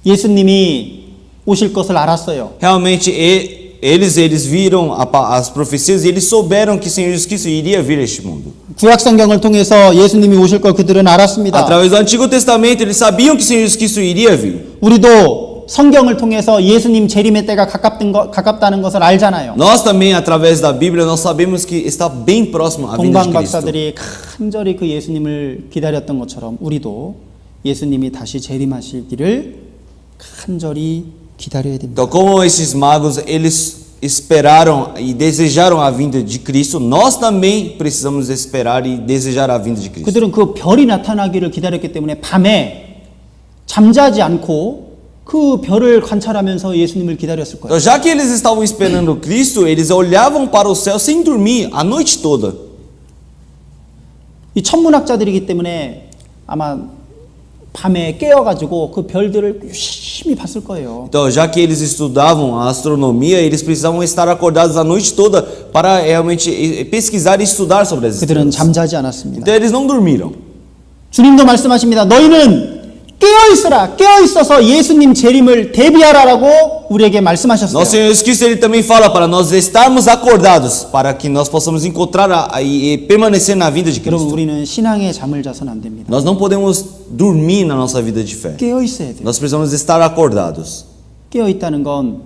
Speaker 1: 예수님이 오실 것을 알았어요.
Speaker 2: Realmente, eles viram as profecias e eles souberam que o Senhor Jesus Cristo iria vir a este mundo.
Speaker 1: 구약 성경을 통해서 예수님이 오실 걸 그들은 알았습니다.
Speaker 2: Através do Antigo Testamento, eles sabiam que o Senhor Jesus Cristo iria vir.
Speaker 1: 우리도 성경을 통해서 예수님 재림의 때가 가깝다는 것을 알잖아요.
Speaker 2: Nós também, através da Bíblia, nós sabemos que está bem próximo a vinda de
Speaker 1: 동방
Speaker 2: Cristo.
Speaker 1: 박사들이 간절히 그 예수님을 기다렸던 것처럼 우리도 예수님이 다시 재림하시기를 간절히 기다려야 됩니다.
Speaker 2: Então, como esses magos, eles esperaram e desejaram a vinda de Cristo, nós também precisamos esperar e desejar a vinda de Cristo.
Speaker 1: 그들은 그 별이 나타나기를 기다렸기 때문에 밤에 잠자지 않고 그 별을 관찰하면서 예수님을 기다렸을 거예요.
Speaker 2: Então, já que eles estavam esperando Cristo, eles olhavam para o céu sem dormir a noite toda.
Speaker 1: 이 천문학자들이기 때문에 아마 밤에 깨어가지고 그 별들을 유심히 봤을 거예요.
Speaker 2: Então, já que eles estudavam a astronomia, eles precisavam estar acordados a noite toda para realmente pesquisar e estudar sobre as
Speaker 1: 그들은
Speaker 2: estrelas.
Speaker 1: 잠자지 않았습니다.
Speaker 2: Então, eles não dormiram.
Speaker 1: 주님도 말씀하십니다. 너희는 깨어있으라. 깨어있어서 예수님 재림을 대비하라라고 우리에게 말씀하셨어요.
Speaker 2: Nosso Senhor Jesus Cristo, ele também fala para nós estarmos acordados para que nós possamos encontrar e permanecer na vida de
Speaker 1: 여러분
Speaker 2: Cristo.
Speaker 1: 우리는 신앙에 잠을 자서는 안 됩니다.
Speaker 2: Nós não podemos dormir na nossa vida de fé.
Speaker 1: 깨어있어야 돼요.
Speaker 2: Nós precisamos estar acordados.
Speaker 1: 깨어있다는 건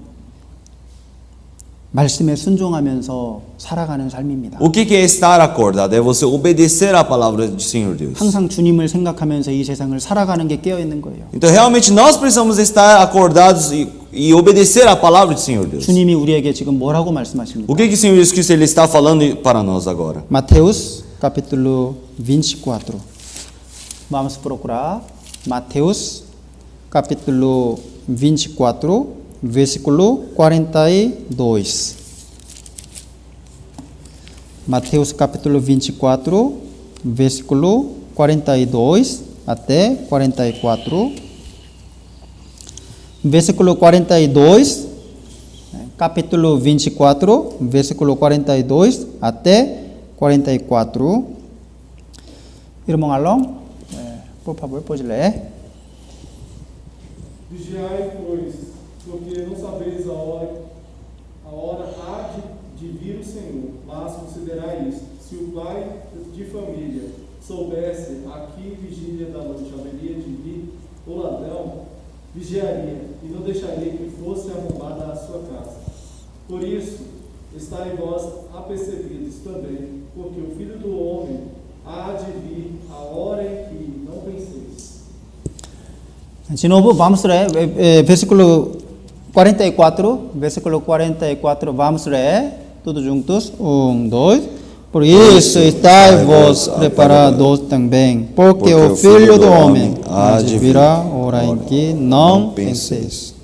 Speaker 1: 말씀에 순종하면서 살아가는 삶입니다.
Speaker 2: O que é estar acordado? É você obedecer à palavra do Senhor Deus.
Speaker 1: 항상 주님을 생각하면서 이 세상을 살아가는 게 깨어 있는 거예요.
Speaker 2: Então, realmente, nós precisamos estar acordados e obedecer à palavra do Senhor Deus.
Speaker 1: 주님이 우리에게 지금 뭐라고 말씀하십니까?
Speaker 2: O que o Senhor Jesus Cristo ele está falando para nós agora?
Speaker 1: Mateus capítulo 24. Vamos procurar Mateus capítulo 24, versículo 42. Mateus capítulo 24, versículo 42 até 44. Versículo 42, capítulo 24, versículo 42 até 44. Irmão Alon, por favor, pode ler.
Speaker 3: Vigiai, pois, porque não sabeis a hora há de vir o Senhor, mas considerai isto: se o pai de família soubesse a que vigília da noite haveria de vir o ladrão, vigiaria e não deixaria que fosse arrombada a sua casa. Por isso, estai vós apercebidos também, porque o Filho do Homem há de vir a hora em que não penseis.
Speaker 1: De novo, vamos ler, versículo 44, versículo 44, vamos ler, todos juntos, 1, 2. Por isso, estai vós preparados também, porque o Filho do Homem há de vir a hora em que não penseis.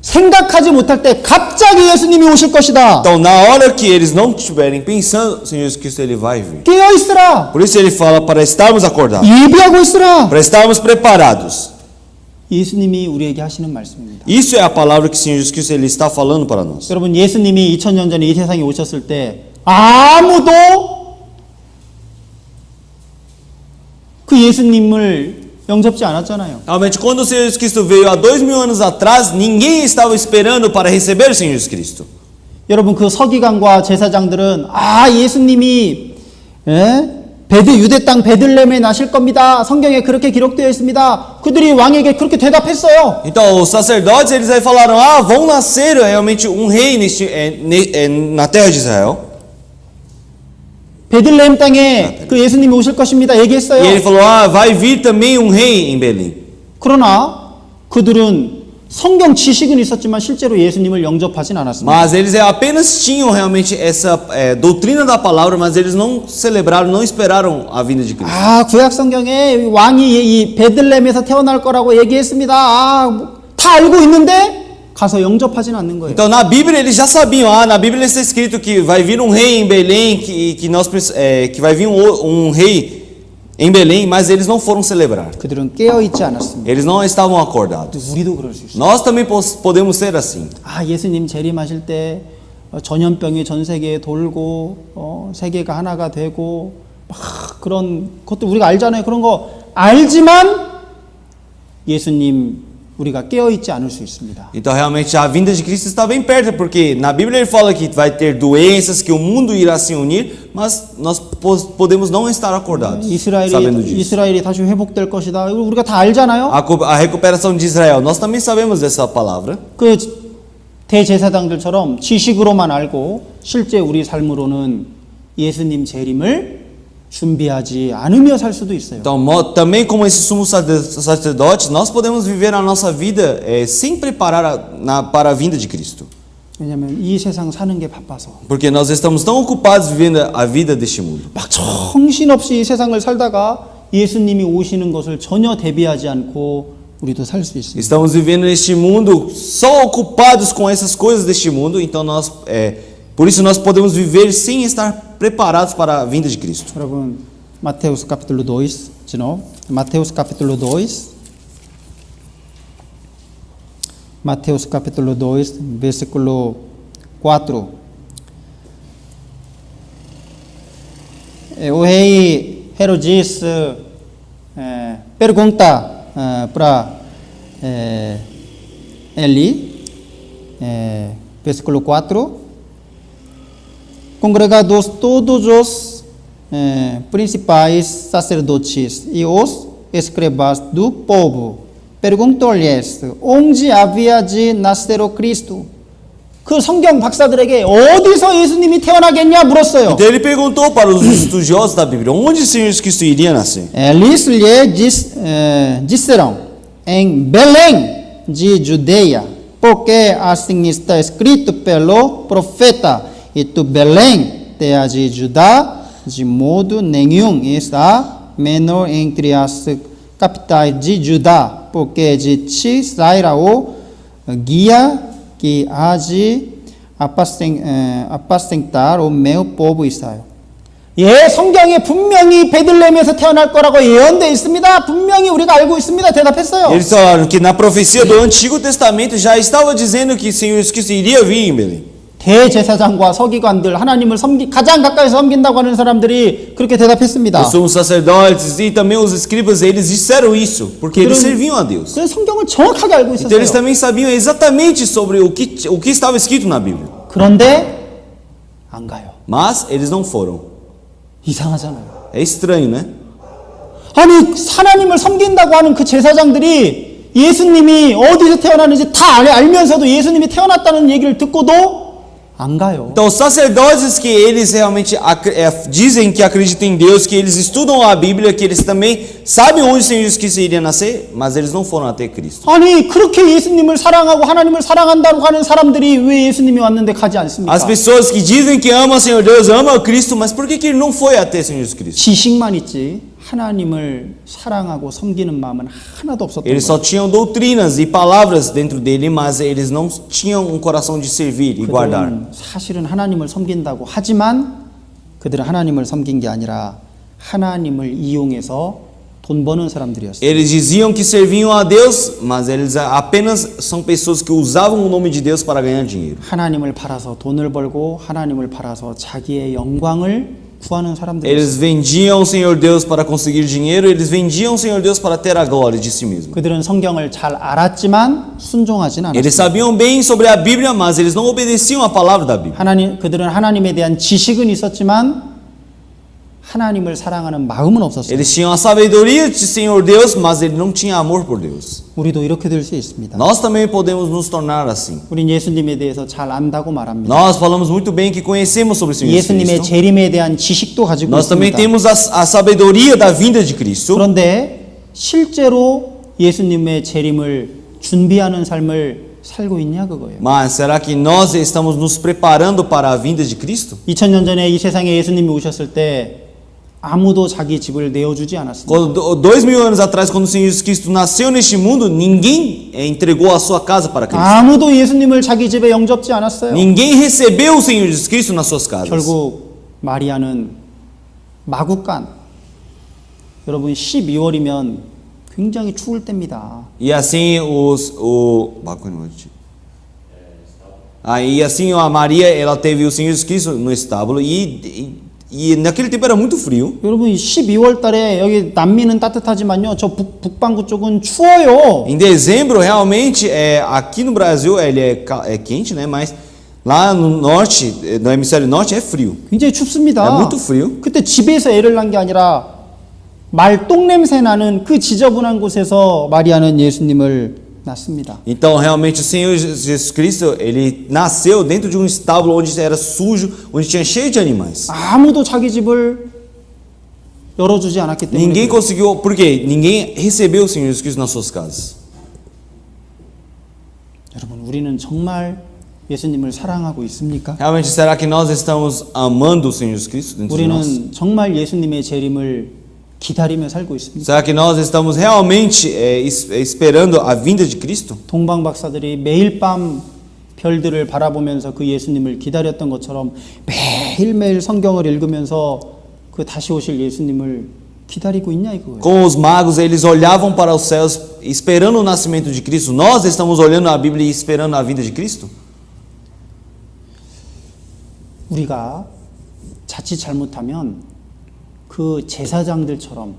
Speaker 1: 생각하지 못할 때 갑자기 예수님이 오실 것이다.
Speaker 2: Então, na hora que eles não estiverem pensando, o Senhor Jesus Cristo ele vai vir.
Speaker 1: 깨어 있으라.
Speaker 2: Por isso ele fala para estarmos acordados,
Speaker 1: 예비하고 있으라.
Speaker 2: para estarmos preparados.
Speaker 1: 예수님이 우리에게 하시는 말씀입니다.
Speaker 2: Isso é a palavra que o Senhor Jesus Cristo ele está falando para nós.
Speaker 1: 여러분, 예수님이 2000년 전에 이 세상에 오셨을 때 아무도 그 예수님을 영접지 않았잖아요.
Speaker 2: Realmente, quando o Senhor Jesus Cristo veio há 2000 anos atrás, ninguém estava esperando para receber o Senhor Jesus Cristo.
Speaker 1: 여러분, 그 서기관과 제사장들은 예수님이 유대 땅 베들레헴에 나실 겁니다. 성경에 그렇게 기록되어 있습니다. 그들이 왕에게 그렇게 대답했어요.
Speaker 2: Então, os sacerdotes eles aí falaram: vão nascer realmente um rei na terra de Israel.
Speaker 1: 베들레헴 땅에 그 예수님이 오실 것입니다. 얘기했어요.
Speaker 2: E ele falou: vai vir também um rei em Belém.
Speaker 1: 그러나 그들은 성경 지식은 있었지만 실제로 예수님을 영접하진 않았습니다.
Speaker 2: Mas eles apenas tinham realmente essa doutrina da palavra, mas eles não celebraram, não esperaram a vinda de Cristo.
Speaker 1: 구약 성경에 왕이 이 베들레헴에서 태어날 거라고 얘기했습니다. 다 알고 있는데 가서 영접하진 않는 거예요.
Speaker 2: Então na Bíblia eles já sabiam, na Bíblia está escrito que vai vir um rei em Belém, que vai vir um rei em Belém, mas eles não foram celebrar.
Speaker 1: 그들은 깨어 있지 않았습니다.
Speaker 2: Eles não estavam acordados.
Speaker 1: 우리도 그럴 수 있어요.
Speaker 2: Nós também podemos ser assim.
Speaker 1: 예수님 재림하실 때 전염병이 전 세계에 돌고 세계가 하나가 되고 막 그런 것도 우리가 알잖아요. 그런 거 알지만 예수님 우리가 깨어 있지 않을 수 있습니다.
Speaker 2: Então realmente a vinda de Cristo está bem perto, porque na Bíblia ele fala que vai ter doenças, que o mundo irá se unir, mas nós podemos não estar acordados, sabendo disso.
Speaker 1: 이스라엘이 다시 회복될 것이다. 우리가 다 알잖아요.
Speaker 2: A recuperação de Israel, nós também sabemos dessa palavra.
Speaker 1: 그 대제사장들처럼 지식으로만 알고 실제 우리 삶으로는 예수님 재림을 준비하지 않으며 살 수도 있어요.
Speaker 2: Então, também como esse sumo sacerdote, nós podemos viver a nossa vida sem preparar para a vinda de Cristo.
Speaker 1: 왜냐하면 이 세상 사는 게 바빠서.
Speaker 2: Porque nós estamos tão ocupados vivendo a vida deste mundo.
Speaker 1: 막 정신없이 이 세상을 살다가 예수님이 오시는 것을 전혀 대비하지 않고 우리도 살 수 있습니다.
Speaker 2: Estamos vivendo neste mundo só ocupados com essas coisas deste mundo, então por isso nós podemos viver sem estar preparados para a vinda de Cristo.
Speaker 1: 여러분, Mateus capítulo 2, de novo. Mateus capítulo 2. Mateus capítulo 2, versículo 4. O rei Herodes pergunta para ele, versículo 4. Congregados todos os principais sacerdotes e os escribas do povo, perguntou-lhes onde havia de nascer o Cristo. 그 성경 박사들에게 어디서 예수님이 태어나겠냐 물었어요.
Speaker 2: Então ele perguntou para os estudiosos da Bíblia, onde o Senhor Jesus Cristo iria nascer?
Speaker 1: Eles lhe disseram, em Belém de Judeia, porque assim está escrito pelo profeta, e tu Belém, terra de Judá, de modo nenhum está menor entre as capitais de Judá, porque de ti sairá o guia que há de apacentar o meu povo Israel. 예, 성경에 분명히 베들레헴에서 태어날 거라고 예언되어 있습니다. 분명히 우리가 알고 있습니다. 대답했어요.
Speaker 2: Eles falaram que na profecia do Antigo Testamento já estava dizendo que o Senhor Jesus Cristo iria vir em Belém.
Speaker 1: 대제사장과 서기관들, 하나님을 가장 가까이서 섬긴다고 하는 사람들이 그렇게 대답했습니다.
Speaker 2: Os sumos sacerdotes e também os escribas, eles disseram isso, porque eles serviam a Deus.
Speaker 1: 그래서 성경을 정확하게 알고
Speaker 2: Então eles
Speaker 1: 있었어요.
Speaker 2: também sabiam exatamente sobre o que estava escrito na Bíblia.
Speaker 1: 그런데 안 가요.
Speaker 2: Mas eles não foram.
Speaker 1: 이상하잖아요.
Speaker 2: É estranho, né?
Speaker 1: 아니, 하나님을 섬긴다고 하는 그 제사장들이 예수님이 어디서 태어나는지 다 알면서도 예수님이 태어났다는 얘기를 듣고도 안 가요.
Speaker 2: Então os sacerdotes que eles realmente dizem que acreditam em Deus, que eles estudam a Bíblia, que eles também sabem onde o Senhor Jesus Cristo iria nascer, mas eles não foram até Cristo.
Speaker 1: 아니, 그렇게 예수님을 사랑하고 하나님을 사랑한다고 하는 사람들이 왜 예수님이 왔는데 가지 않습니까?
Speaker 2: As pessoas que dizem que amam o Senhor Deus, amam a Cristo, mas por que ele não foi até o Senhor Jesus Cristo?
Speaker 1: 지식만 있지 하나님을 사랑하고 섬기는 마음은 하나도 없었던
Speaker 2: Eles
Speaker 1: 거예요.
Speaker 2: só tinham doutrinas e palavras dentro dele, mas eles não tinham um coração de servir e guardar.
Speaker 1: 그들은 사실은 하나님을 섬긴다고 하지만 그들은 하나님을 섬긴 게 아니라 하나님을 이용해서 돈 버는 사람들이었어요.
Speaker 2: Eles diziam que serviam a Deus, mas eles apenas são pessoas que usavam o nome de Deus para ganhar dinheiro.
Speaker 1: 하나님을 팔아서 돈을 벌고 하나님을 팔아서 자기의 영광을 구하는 사람들이었어요.
Speaker 2: Eles vendiam o Senhor Deus para conseguir dinheiro, eles vendiam o Senhor Deus para ter a glória de si mesmo.
Speaker 1: 그들은 성경을 잘 알았지만 순종하진
Speaker 2: Eles
Speaker 1: 않았어요.
Speaker 2: sabiam bem sobre a Bíblia, mas eles não obedeciam a palavra da Bíblia.
Speaker 1: 그들은 하나님에 대한 지식은 있었지만 하나님을 사랑하는 마음은 없었어요.
Speaker 2: Eles tinham a sabedoria de Senhor Deus, mas ele não tinha amor por Deus.
Speaker 1: 우리도 이렇게 될 수 있습니다.
Speaker 2: Nós também podemos nos tornar assim.
Speaker 1: 우린 예수님에 대해서 잘 안다고 말합니다.
Speaker 2: Nós falamos muito bem que conhecemos sobre o Senhor
Speaker 1: 예수님의
Speaker 2: Cristo.
Speaker 1: 재림에 대한 지식도 가지고
Speaker 2: Nós também
Speaker 1: 있습니다.
Speaker 2: temos a sabedoria da vinda de Cristo.
Speaker 1: 그런데 실제로 예수님의 재림을 준비하는 삶을 살고 있냐 그거예요.
Speaker 2: Mas será que nós estamos nos preparando para a vinda de Cristo?
Speaker 1: 2000년 전에 이 세상에 예수님이 오셨을 때 아무도 자기 집을 내어주지 않았습니다.
Speaker 2: Quando, 2000 anos atrás, quando o Senhor Jesus Cristo nasceu neste mundo, ninguém entregou a sua casa para Cristo.
Speaker 1: 아무도 예수님을 자기 집에 영접지 않았어요.
Speaker 2: Ninguém recebeu o Senhor Jesus Cristo nas suas casas.
Speaker 1: 결국 마리아는 마구간. 여러분 12월이면 굉장히 추울 때입니다.
Speaker 2: E assim e assim a Maria, ela teve o Senhor Jesus Cristo no estábulo e naquele tempo era muito frio.
Speaker 1: 여러분 12월 달에 여기 남미는 따뜻하지만요. 저 북반구 쪽은 추워요.
Speaker 2: Em dezembro, realmente, aqui no Brasil ele é quente, né? Mas lá no norte, no hemisfério norte, é frio.
Speaker 1: 굉장히 춥습니다.
Speaker 2: É muito frio.
Speaker 1: 그때 집에서 애를 낳은 게 아니라 말 똥냄새 나는 그 지저분한 곳에서 마리아는 예수님을 낳습니다.
Speaker 2: Então, realmente, o Senhor Jesus Cristo, ele nasceu dentro de um estábulo onde era sujo, onde tinha cheio de animais.
Speaker 1: 아무도 자기 집을 열어주지 않았기 때문에
Speaker 2: Ninguém
Speaker 1: 그래요.
Speaker 2: conseguiu, por quê? Ninguém recebeu o Senhor Jesus Cristo nas suas casas.
Speaker 1: 여러분 우리는 정말 예수님을 사랑하고 있습니까?
Speaker 2: Realmente, será que nós estamos amando o Senhor Jesus Cristo dentro de nós?
Speaker 1: 우리는 정말 예수님의 재림을 기다리며 살고 있습니까?
Speaker 2: Será que nós estamos realmente esperando a vinda de Cristo?
Speaker 1: 동방 박사들이 매일 밤 별들을 바라보면서 그 예수님을 기다렸던 것처럼 매일매일 성경을 읽으면서 그 다시 오실 예수님을 기다리고 있냐 이거예요.
Speaker 2: Com os magos, eles olhavam para os céus esperando o nascimento de Cristo. Nós estamos olhando a Bíblia e esperando a vinda de Cristo?
Speaker 1: 우리가 자칫 잘못하면 그 제사장들처럼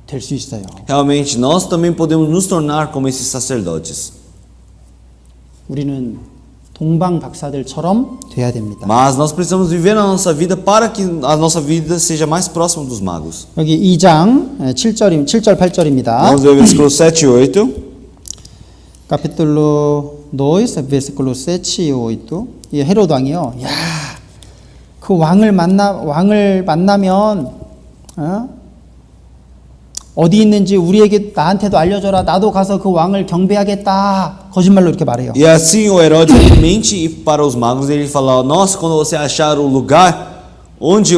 Speaker 1: 될 수 있어요.
Speaker 2: Realmente, nós também podemos nos tornar como esses sacerdotes.
Speaker 1: 우리는 동방 박사들처럼 돼야 됩니다.
Speaker 2: Mas nós precisamos viver a nossa vida para que a nossa vida seja mais próxima dos magos.
Speaker 1: 여기 2장 7절 8절입니다.
Speaker 2: Vamos ver o versículo 7 e 8.
Speaker 1: Capítulo 2, versículo 7 y 8. 이 헤롯 왕이요. 야, 그 왕을 만나면 어디 있는지 우리에게 나한테도 알려줘라. 나도 가서 그 왕을 경배하겠다. 거짓말로 이렇게 말해요.
Speaker 2: E assim o Herodes ele mente e para os magos ele fala: nossa, quando você achar o lugar onde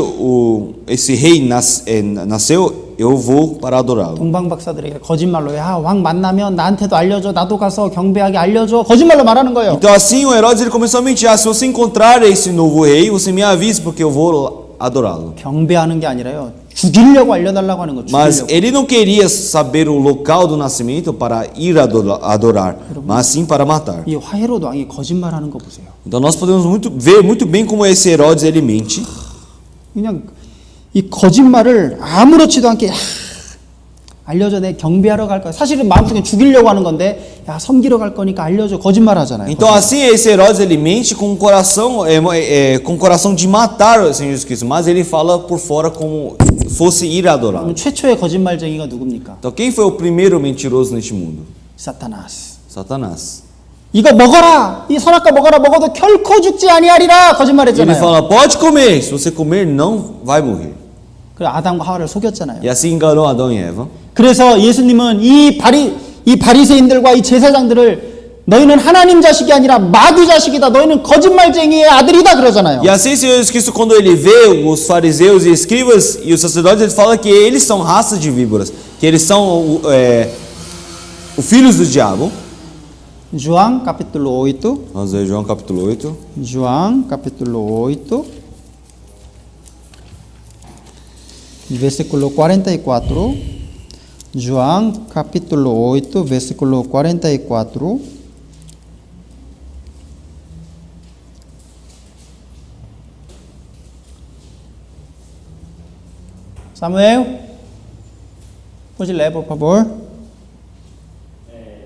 Speaker 2: esse rei nasceu, eu vou para adorá-lo.
Speaker 1: 동방 박사들에게 거짓말로 야, 왕 만나면 나한테도 알려줘. 나도 가서 경배하게 알려줘. 거짓말로 말하는 거예요.
Speaker 2: Então assim o Herodes ele começou a mentir: se você encontrar esse novo rei, você me avise porque eu vou adorá-lo.
Speaker 1: 경배하는 게 아니라요. 죽이려고 알려달라고 하는 거.
Speaker 2: Mas
Speaker 1: 죽이려고.
Speaker 2: ele não queria saber o local do nascimento para ir adorar, mas sim para matar.
Speaker 1: 이 헤롯 왕이 거짓말하는 거 보세요.
Speaker 2: Então nós podemos ver muito bem como esse Herodes ele mente.
Speaker 1: 그냥 이 거짓말을 아무렇지도 않게 알려줘. 내 경배하러 갈 거야. 사실은 마음속에 죽이려고 하는 건데 야, 섬기러 갈 거니까 알려줘. 거짓말 하잖아요.
Speaker 2: Então assim esse Herodes ele mente com o coração de matar o Senhor Jesus Cristo, mas ele fala por fora como fosse ir adorá-lo.
Speaker 1: 그럼 최초의 거짓말쟁이가 누굽니까?
Speaker 2: Então quem foi o primeiro mentiroso neste mundo?
Speaker 1: 사타나스.
Speaker 2: Satanás.
Speaker 1: 이거 먹어라. 이 선악과 먹어라. 먹어도 결코 죽지 아니하리라.
Speaker 2: Ele
Speaker 1: 거짓말했잖아요.
Speaker 2: fala: pode comer, se você comer não vai morrer.
Speaker 1: 그 아담과 하와를 속였잖아요.
Speaker 2: E assim enganou Adão e Eva.
Speaker 1: 그래서 예수님은 이 바리새인들과 이 제사장들을 너희는 하나님 자식이 아니라 마귀 자식이다. 너희는 거짓말쟁이의 아들이다 그러잖아요.
Speaker 2: E assim o Senhor Jesus Cristo, quando ele vê os fariseus e escribas e os sacerdotes, ele fala que eles são raça de víboras, que eles são os filhos do diabo.
Speaker 1: João capítulo 8.
Speaker 2: Vamos ver João capítulo 8.
Speaker 1: João capítulo 8. Versículo 44. João capítulo 8, versículo 44. Samuel, pode ler, por favor.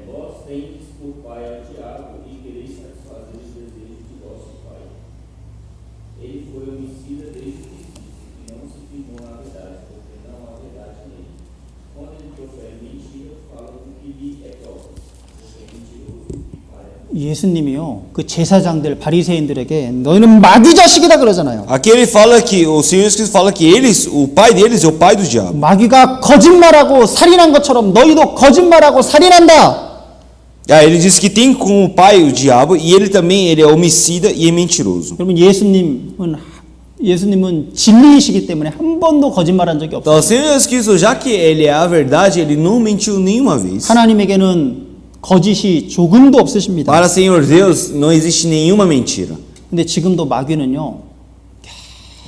Speaker 4: Vós tendes por pai ao diabo e quereis satisfazer os desejos de vosso pai. Ele foi homicida desde o princípio e não se firmou na verdade, porque não há verdade nele. Quando ele profere mentira, fala do que lhe é próprio, porque é mentiroso e pai.
Speaker 1: 예수님이요, 그 제사장들, 바리새인들에게 너희는 마귀 자식이다 그러잖아요.
Speaker 2: Aqui ele fala que o Senhor Jesus Cristo fala que eles, o pai deles é o pai do diabo.
Speaker 1: 마귀가 거짓말하고 살인한 것처럼 너희도 거짓말하고 살인한다.
Speaker 2: Ele diz que tem como pai o diabo e ele também ele é homicida e é mentiroso.
Speaker 1: 여러분 예수님은 진리이시기 때문에 한 번도 거짓말한 적이
Speaker 2: Então
Speaker 1: 없어요.
Speaker 2: o Senhor Jesus Cristo, já que ele é a verdade, ele não mentiu nenhuma vez.
Speaker 1: 하나님에게는 거짓이 조금도 없으십니다.
Speaker 2: Para o Senhor Deus não existe nenhuma mentira.
Speaker 1: 근데 지금도 마귀는요,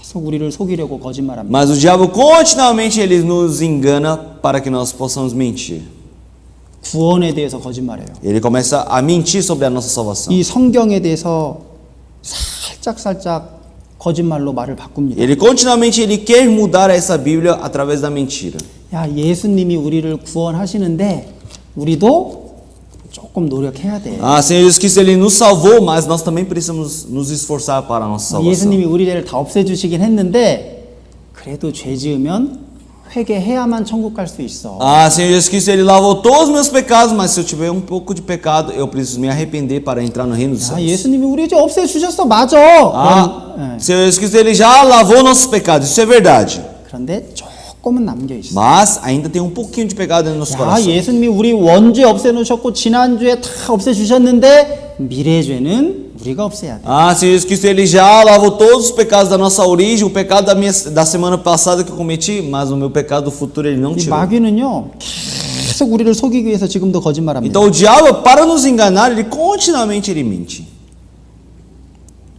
Speaker 1: 계속 우리를 속이려고 거짓말합니다.
Speaker 2: Mas o diabo continuamente ele nos engana para que nós possamos mentir.
Speaker 1: 구원에 대해서 거짓말해요.
Speaker 2: Ele começa a mentir sobre a nossa salvação.
Speaker 1: 이 성경에 대해서 살짝 거짓말로 말을 바꿉니다.
Speaker 2: Ele continuamente ele quer mudar essa Bíblia através da mentira.
Speaker 1: 야, 예수님이 우리를 구원하시는데 우리도 조금 노력해야 돼.
Speaker 2: Senhor Jesus Cristo ele nos salvou, mas nós também precisamos nos esforçar para a nossa salvação.
Speaker 1: 예수님이 우리를 다 없애주시긴 했는데 그래도 죄 지으면 회개해야만 천국 갈 수 있어.
Speaker 2: Senhor Jesus Cristo ele lavou todos os meus pecados, mas se eu tiver um pouco de pecado, eu preciso me arrepender para entrar no reino dos
Speaker 1: 아,
Speaker 2: céus.
Speaker 1: 예수님이 우리 죄 없애주셨어. 맞아.
Speaker 2: Senhor Jesus Cristo ele já lavou nossos pecados, isso é verdade.
Speaker 1: 그런데 조금은 남겨 있어.
Speaker 2: Mas ainda tem um pouquinho de pecado no nosso
Speaker 1: 야,
Speaker 2: coração.
Speaker 1: 예수님이 우리 원죄 없애놓으셨고 지난주에 다 없애주셨는데 미래죄는 우리가 없애야 돼.
Speaker 2: Senhor Jesus Cristo ele já lavou todos os pecados da nossa origem, o pecado da semana passada que eu cometi, mas o meu pecado do futuro ele não
Speaker 1: 이
Speaker 2: tirou.
Speaker 1: 마귀는요 계속 우리를 속이기 위해서 지금도 거짓말합니다.
Speaker 2: Então o diabo, para nos enganar, ele continuamente ele mente.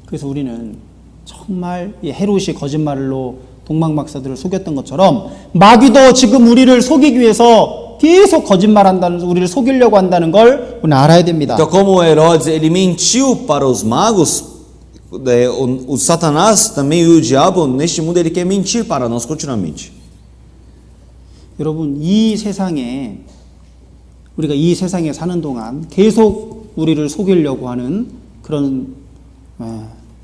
Speaker 1: 그래서 우리는 정말 이 헤롯이 거짓말로 동방박사들을 속였던 것처럼 마귀도 지금 우리를 속이기 위해서 계속 거짓말한다는, 우리를 속이려고 한다는 걸 우리는 알아야 됩니다.
Speaker 2: Então como Herodes ele mentiu para os magos, o Satanás também e o diabo neste mundo ele quer mentir para nós continuamente.
Speaker 1: 여러분, 이 세상에 우리가 이 세상에 사는 동안 계속 우리를 속이려고 하는 그런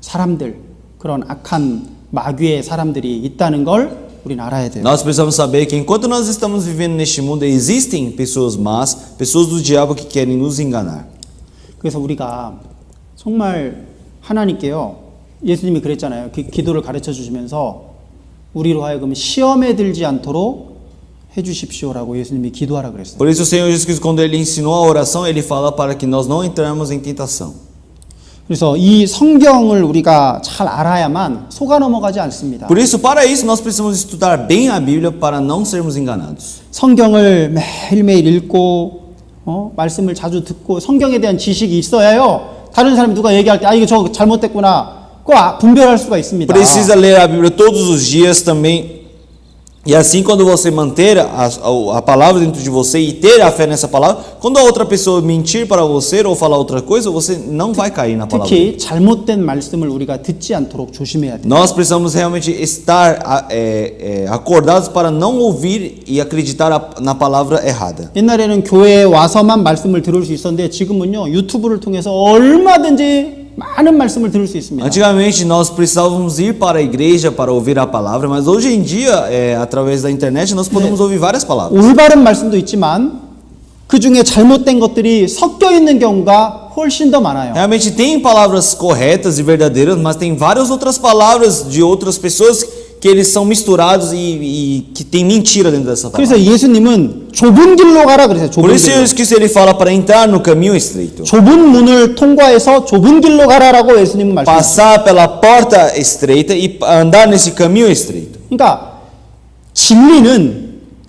Speaker 1: 사람들, 그런 악한 마귀의 사람들이 있다는 걸 우리는 알아야 돼요.
Speaker 2: Nós precisamos saber que enquanto nós estamos vivendo neste mundo existem pessoas más, pessoas do diabo que querem nos enganar.
Speaker 1: 그래서 우리가 정말 하나님께요, 예수님이 그랬잖아요. 기도를 가르쳐 주시면서 우리로 하여금 시험에 들지 않도록 해주십시오라고 예수님이 기도하라 그랬어요.
Speaker 2: Por isso o Senhor Jesus Cristo, quando ele ensinou a oração, ele fala para que nós não entremos em tentação.
Speaker 1: 그래서 이 성경을 우리가 잘 알아야만 속아 넘어가지 않습니다.
Speaker 2: Por isso, para isso, nós precisamos estudar bem a Bíblia para não sermos enganados.
Speaker 1: 성경을 매일매일 읽고 말씀을 자주 듣고 성경에 대한 지식이 있어야요, 다른 사람이 누가 얘기할 때 아 이거 저 잘못됐구나 꼭 분별할 수가 있습니다.
Speaker 2: Precisa ler a Bíblia todos os dias também. E assim, quando você manter a palavra dentro de você e ter a fé nessa palavra, quando a outra pessoa mentir para você ou falar outra coisa, você não vai cair na palavra.
Speaker 1: 특히 잘못된 말씀을 우리가 듣지 않도록 조심해야 돼요.
Speaker 2: Nós precisamos realmente estar acordados para não ouvir e acreditar na palavra errada.
Speaker 1: 옛날에는 교회에 와서만 말씀을 들을 수 있었는데 지금은요, 유튜브를 통해서 얼마든지 많은 말씀을 들을 수 있습니다.
Speaker 2: Antigamente nós precisávamos ir para a igreja para ouvir a palavra, mas hoje em dia, através da internet, nós podemos ouvir várias palavras.
Speaker 1: 올바른 말씀도 있지만 그 중에 잘못된 것들이 섞여 있는 경우가 훨씬 더 많아요.
Speaker 2: Realmente tem palavras corretas e verdadeiras, mas tem várias outras palavras de outras pessoas que eles são misturados e que tem mentira dentro dessa palavra.
Speaker 1: 그래서 예수님은 좁은 길로 가라 그랬어요.
Speaker 2: Por
Speaker 1: 좁은
Speaker 2: isso
Speaker 1: 길로.
Speaker 2: que ele fala para entrar no caminho estreito.
Speaker 1: 좁은 문을 통과해서 좁은 길로 가라라고 예수님은 말씀하셨어요.
Speaker 2: Passar pela porta estreita e andar nesse caminho estreito.
Speaker 1: 그러니까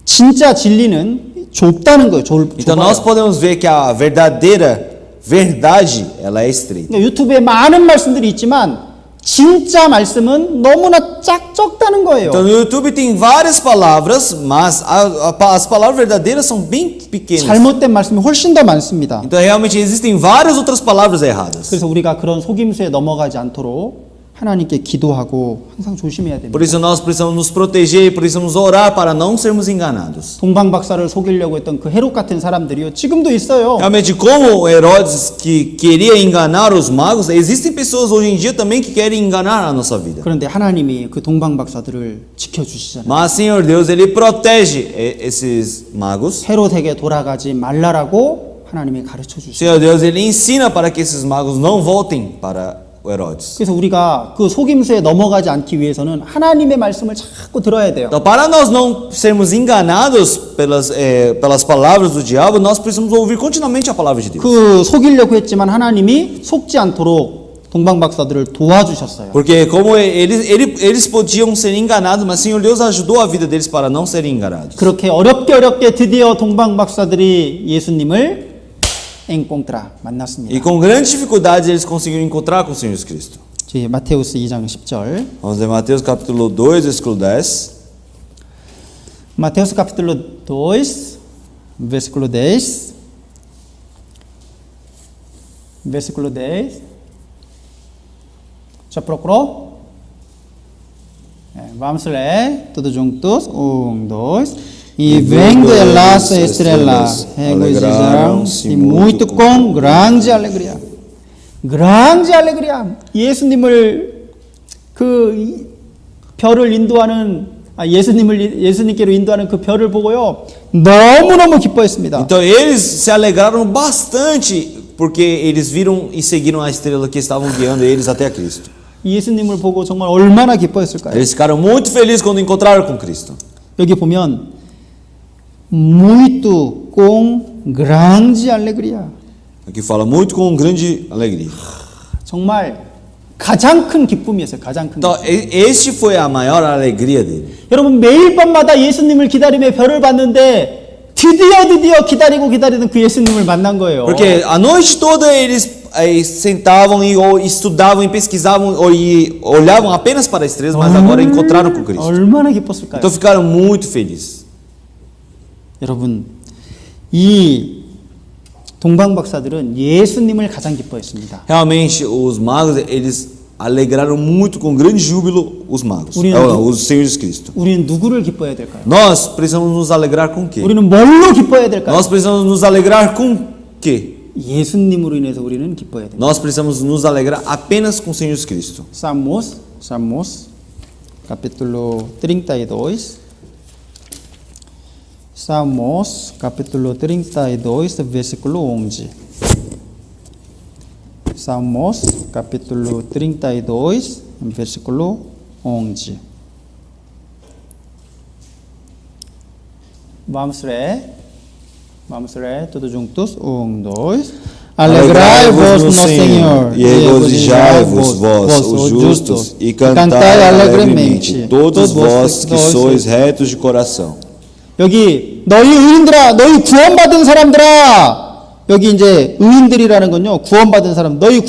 Speaker 1: 진짜 진리는 좁다는 거예요.
Speaker 2: Então nós podemos ver que a verdadeira verdade, ela é estreita.
Speaker 1: 그러니까 유튜브에 많은 말씀들이 있지만 진짜 말씀은 너무나 적다는 거예요.
Speaker 2: Então no YouTube tem várias palavras, mas as palavras verdadeiras são bem pequenas.
Speaker 1: 잘못된 말씀이 훨씬 더 많습니다.
Speaker 2: Então realmente existem várias outras palavras erradas.
Speaker 1: 그래서 우리가 그런 속임수에 넘어가지 않도록 하나님께 기도하고 항상 조심해야 됩니다.
Speaker 2: Por isso nós precisamos nos proteger, precisamos orar para não sermos enganados.
Speaker 1: 동방 박사를 속이려고 했던 그 헤롯 같은 사람들이요, 지금도 있어요.
Speaker 2: Realmente, como Herodes que queria enganar os magos, existem pessoas hoje em dia também que querem enganar a nossa vida.
Speaker 1: 그런데 하나님이 그 동방 박사들을 지켜주시잖아요.
Speaker 2: Mas Senhor Deus, ele protege esses magos.
Speaker 1: 헤롯에게 돌아가지 말라라고 하나님이 가르쳐 주시죠.
Speaker 2: Senhor Deus, ele ensina para que esses magos não voltem para o Herodes.
Speaker 1: 그래서 우리가 그 속임수에 넘어가지 않기 위해서는 하나님의 말씀을 자꾸 들어야 돼요.
Speaker 2: Então, para nós não sermos enganados pelas palavras do diabo, nós precisamos ouvir continuamente a palavra de Deus.
Speaker 1: 그 속이려고 했지만 하나님이 속지 않도록 동방 박사들을 도와주셨어요.
Speaker 2: Porque como eles podiam ser enganados, mas Senhor Deus ajudou a vida deles para não serem enganados.
Speaker 1: 그렇게 어렵게 드디어 동방 박사들이 예수님을 encontrar 만났습니다.
Speaker 2: E com grandes dificuldades eles conseguiram encontrar com o Senhor Jesus Cristo.
Speaker 1: 마테우스 2장 10절.
Speaker 2: Vamos ler Mateus capítulo 2, versículo 10.
Speaker 1: Mateus capítulo 2, versículo 10. Versículo 10. Já procurou? Vamos ler todos juntos. 1, 2. E vendo as estrelas, regozijaram-se muito com grande alegria. grande alegria. 예수님을 그 별을 인도하는 예수님께로 인도하는 그 별을 보고요, 너무너무 기뻐했습니다.
Speaker 2: Então eles se alegraram bastante porque eles viram e seguiram a estrela que estavam guiando eles até a Cristo.
Speaker 1: 예수님을 보고 정말 얼마나 기뻐했을까요?
Speaker 2: Eles ficaram muito felizes quando encontraram com Cristo.
Speaker 1: 여기 보면 muito com grande alegria.
Speaker 2: Aqui fala muito com grande alegria.
Speaker 1: 정말 가장 큰 기쁨이었어요. 가장 큰.
Speaker 2: Então este foi a maior alegria dele.
Speaker 1: 여러분 매일 밤마다 예수님을 기다리며 별을 봤는데 드디어 기다리던 그 예수님을 만난 거예요.
Speaker 2: Porque a noite toda eles sentavam e estudavam e pesquisavam e olhavam apenas para as estrelas, mas agora encontraram com Cristo.
Speaker 1: 얼마나 기뻤을까요?
Speaker 2: Então ficaram muito felizes.
Speaker 1: 여러분, 이 동방 박사들은 예수님을 가장 기뻐했습니다.
Speaker 2: Realmente os magos eles alegraram muito com grande júbilo os magos, o Senhor Jesus Cristo.
Speaker 1: 우리는 누구를 기뻐해야 될까요?
Speaker 2: Nós precisamos nos alegrar com quê?
Speaker 1: 우리는 뭘로 기뻐해야 될까요?
Speaker 2: Nós precisamos nos alegrar com quê?
Speaker 1: 예수님으로 인해서 우리는 기뻐해야 됩니다.
Speaker 2: Nós precisamos nos alegrar apenas com o Senhor Jesus Cristo.
Speaker 1: Salmos, capítulo 32. Salmos, capítulo 32, versículo 11. Salmos, capítulo 32, versículo 11. Vamos ler todos juntos. 1, 2. Alegrai-vos no Senhor,
Speaker 2: e regozijai-vos, vós, os justos, e cantai alegremente, todos vós que sois retos de coração.
Speaker 1: 여기 너희 의인들아, 너희 구원받은 사람들아. 여기 이제 의인들이라는 건요, 구원받은 사람. 너희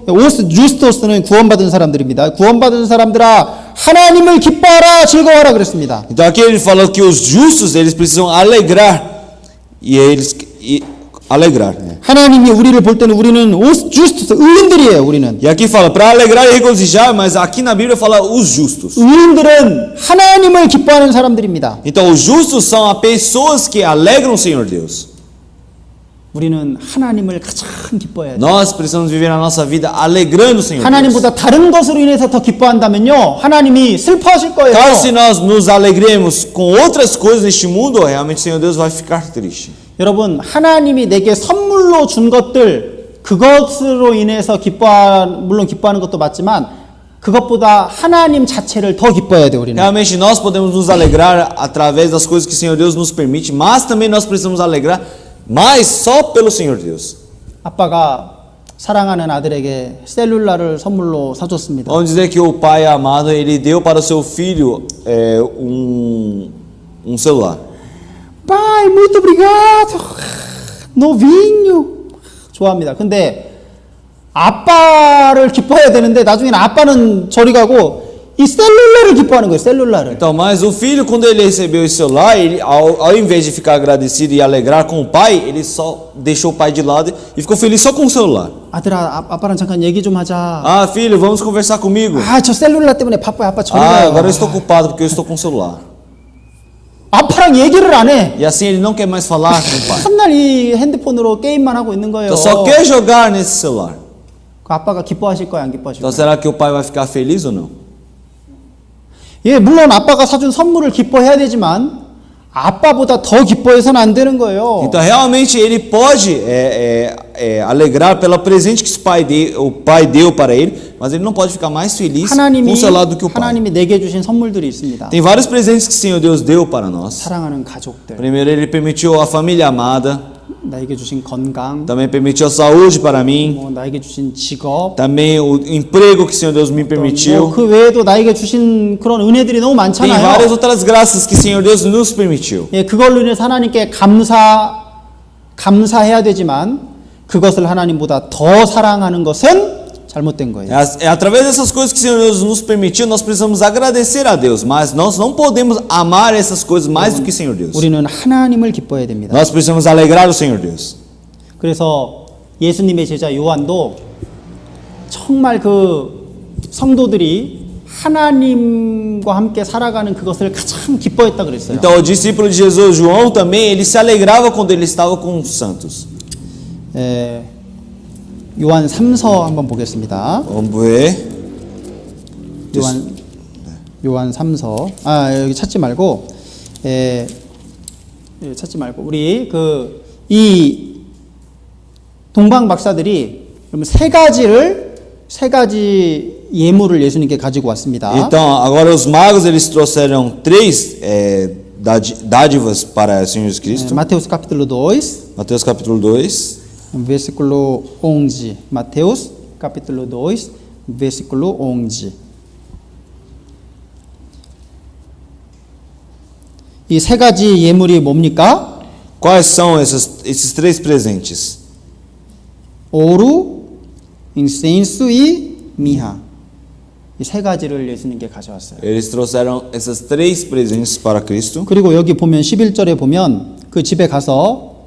Speaker 1: 오스 주스토스는 구원받은 사람들입니다. 구원받은 사람들아, 하나님을 기뻐하라, 즐거워하라 그랬습니다.
Speaker 2: Então aqui ele falou que os justos eles precisam alegrar alegrar. Né?
Speaker 1: 하나님이 우리를 볼 때는 우리는 오스 주스토스 의인들이에요. 우리는.
Speaker 2: E aqui fala para alegrar e regozijar, mas aqui na Bíblia fala os justos.
Speaker 1: 의인들은 하나님을 기뻐하는 사람들입니다.
Speaker 2: Então os justos são as pessoas que alegram o Senhor Deus.
Speaker 1: 우리는 하나님을 가장 기뻐해야 돼요.
Speaker 2: Nós precisamos viver a nossa vida alegrando o Senhor Deus.
Speaker 1: 하나님보다 다른 것으로 인해서 더 기뻐한다면요, 하나님이 슬퍼하실 거예요.
Speaker 2: Claro, se nós nos alegremos com outras coisas neste mundo, realmente o Senhor Deus vai ficar triste.
Speaker 1: 여러분, 하나님이 내게 선물로 준 것들, 그것으로 인해서 물론 기뻐하는 것도 맞지만 그것보다 하나님 자체를 더 기뻐해야 돼요, 우리는.
Speaker 2: Realmente nós podemos nos alegrar através das coisas que o Senhor Deus nos permite, mas também nós precisamos alegrar mais só pelo Senhor Deus.
Speaker 1: 아빠가 사랑하는 아들에게 셀룰라를 선물로 사줬습니다.
Speaker 2: Vamos dizer que o pai amado ele deu para o seu filho celular.
Speaker 1: Pai, muito obrigado. Novinho. 좋아합니다. 근데 아빠를 기뻐해야 되는데 나중에는 아빠는 저리 가고 이 셀룰라를 기뻐하는 거예요. 셀룰라를.
Speaker 2: Então, mas o filho quando ele recebeu esse celular, ele ao invés de ficar agradecido e alegrar com o pai, ele só deixou o pai de lado e ficou feliz só com o celular.
Speaker 1: 아들아, 아빠랑 잠깐 얘기 좀 하자.
Speaker 2: Ah, filho, vamos conversar comigo.
Speaker 1: 아, 저 셀룰라 때문에 바빠요. 아빠 저리
Speaker 2: Ah,
Speaker 1: 가요.
Speaker 2: agora eu estou ocupado porque eu estou com o celular.
Speaker 1: 아빠랑 얘기를 안 해.
Speaker 2: E assim ele não quer mais falar com o pai.
Speaker 1: 한날 이 핸드폰으로 게임만 하고 있는 거예요.
Speaker 2: Então só quer jogar nesse celular.
Speaker 1: 그 아빠가 기뻐하실 거야, 안 기뻐하실
Speaker 2: Então
Speaker 1: 거야?
Speaker 2: será que o pai vai ficar feliz ou não?
Speaker 1: 예, 물론 아빠가 사준 선물을 기뻐해야 되지만 아빠보다 더 기뻐해서는 안 되는 거예요.
Speaker 2: Então realmente ele pode alegrar pelo presente que o pai deu para ele, mas ele não pode ficar mais feliz com o celular do que o pai.
Speaker 1: 하나님이 내게 주신 선물들이 있습니다.
Speaker 2: Tem vários presentes que o Senhor Deus deu para nós.
Speaker 1: 사랑하는 가족들,
Speaker 2: Primeiro ele permitiu a família amada,
Speaker 1: 나에게 주신 건강,
Speaker 2: também permitiu a saúde para mim,
Speaker 1: 나에게 주신 직업,
Speaker 2: também o emprego que o Senhor Deus me permitiu.
Speaker 1: 그 외에도 나에게 주신 그런 은혜들이 너무
Speaker 2: Tem várias
Speaker 1: 많잖아요.
Speaker 2: outras graças que o Senhor Deus nos permitiu.
Speaker 1: 예, 그걸로 인해서 하나님께 감사해야 되지만 그것을 하나님보다 더 사랑하는 것은 잘못된 거예요.
Speaker 2: É através dessas coisas que o Senhor Deus nos permitiu, nós precisamos agradecer a Deus, mas nós não podemos amar essas coisas mais do que o Senhor Deus.
Speaker 1: 우리는 하나님을 기뻐해야 됩니다.
Speaker 2: Nós precisamos alegrar o Senhor Deus.
Speaker 1: 그래서 예수님의 제자 요한도 정말 그 성도들이 하나님과 함께 살아가는 그것을 가장 기뻐했다 그랬어요.
Speaker 2: Então o discípulo de Jesus, João, também ele se alegrava quando ele estava com os santos.
Speaker 1: 요한 3서 한번 보겠습니다.
Speaker 2: Vamos ver.
Speaker 1: 요한 3서. 여기 찾지 말고 찾지 말고 우리 이 동방 박사들이 세 가지 예물을 예수님께 가지고 왔습니다.
Speaker 2: Então, agora os magos eles trouxeram três dádivas para o Senhor Jesus Cristo.
Speaker 1: Mateus capítulo 2.
Speaker 2: Mateus capítulo 2.
Speaker 1: versículo 11. Mateus capítulo 2, versículo 11. 이 세 가지 예물이 뭡니까?
Speaker 2: Quais são esses três presentes?
Speaker 1: 오루, 인센수, 미하. 이 세 가지를 예수님께 가져왔어요.
Speaker 2: Eles trouxeram esses três presentes para Cristo.
Speaker 1: 그리고 여기 보면 11절에 보면 그 집에 가서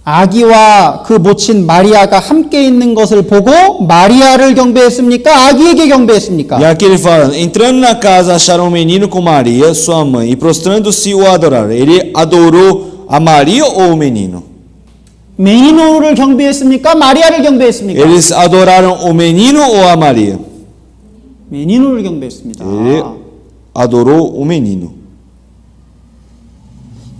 Speaker 1: 아기와 그 모친 마리아가 함께 있는 것을 보고 마리아를 경배했습니까? 아기에게 경배했습니까?
Speaker 2: E aqui ele fala, entrando na casa acharam um menino com Maria, sua mãe, e prostrando-se o adoraram. Ele adorou a Maria ou o menino?
Speaker 1: 메니노를 경배했습니까? 마리아를 경배했습니까?
Speaker 2: Eles adoraram o menino ou a Maria?
Speaker 1: 메니노를 경배했습니다.
Speaker 2: Ele adorou o menino.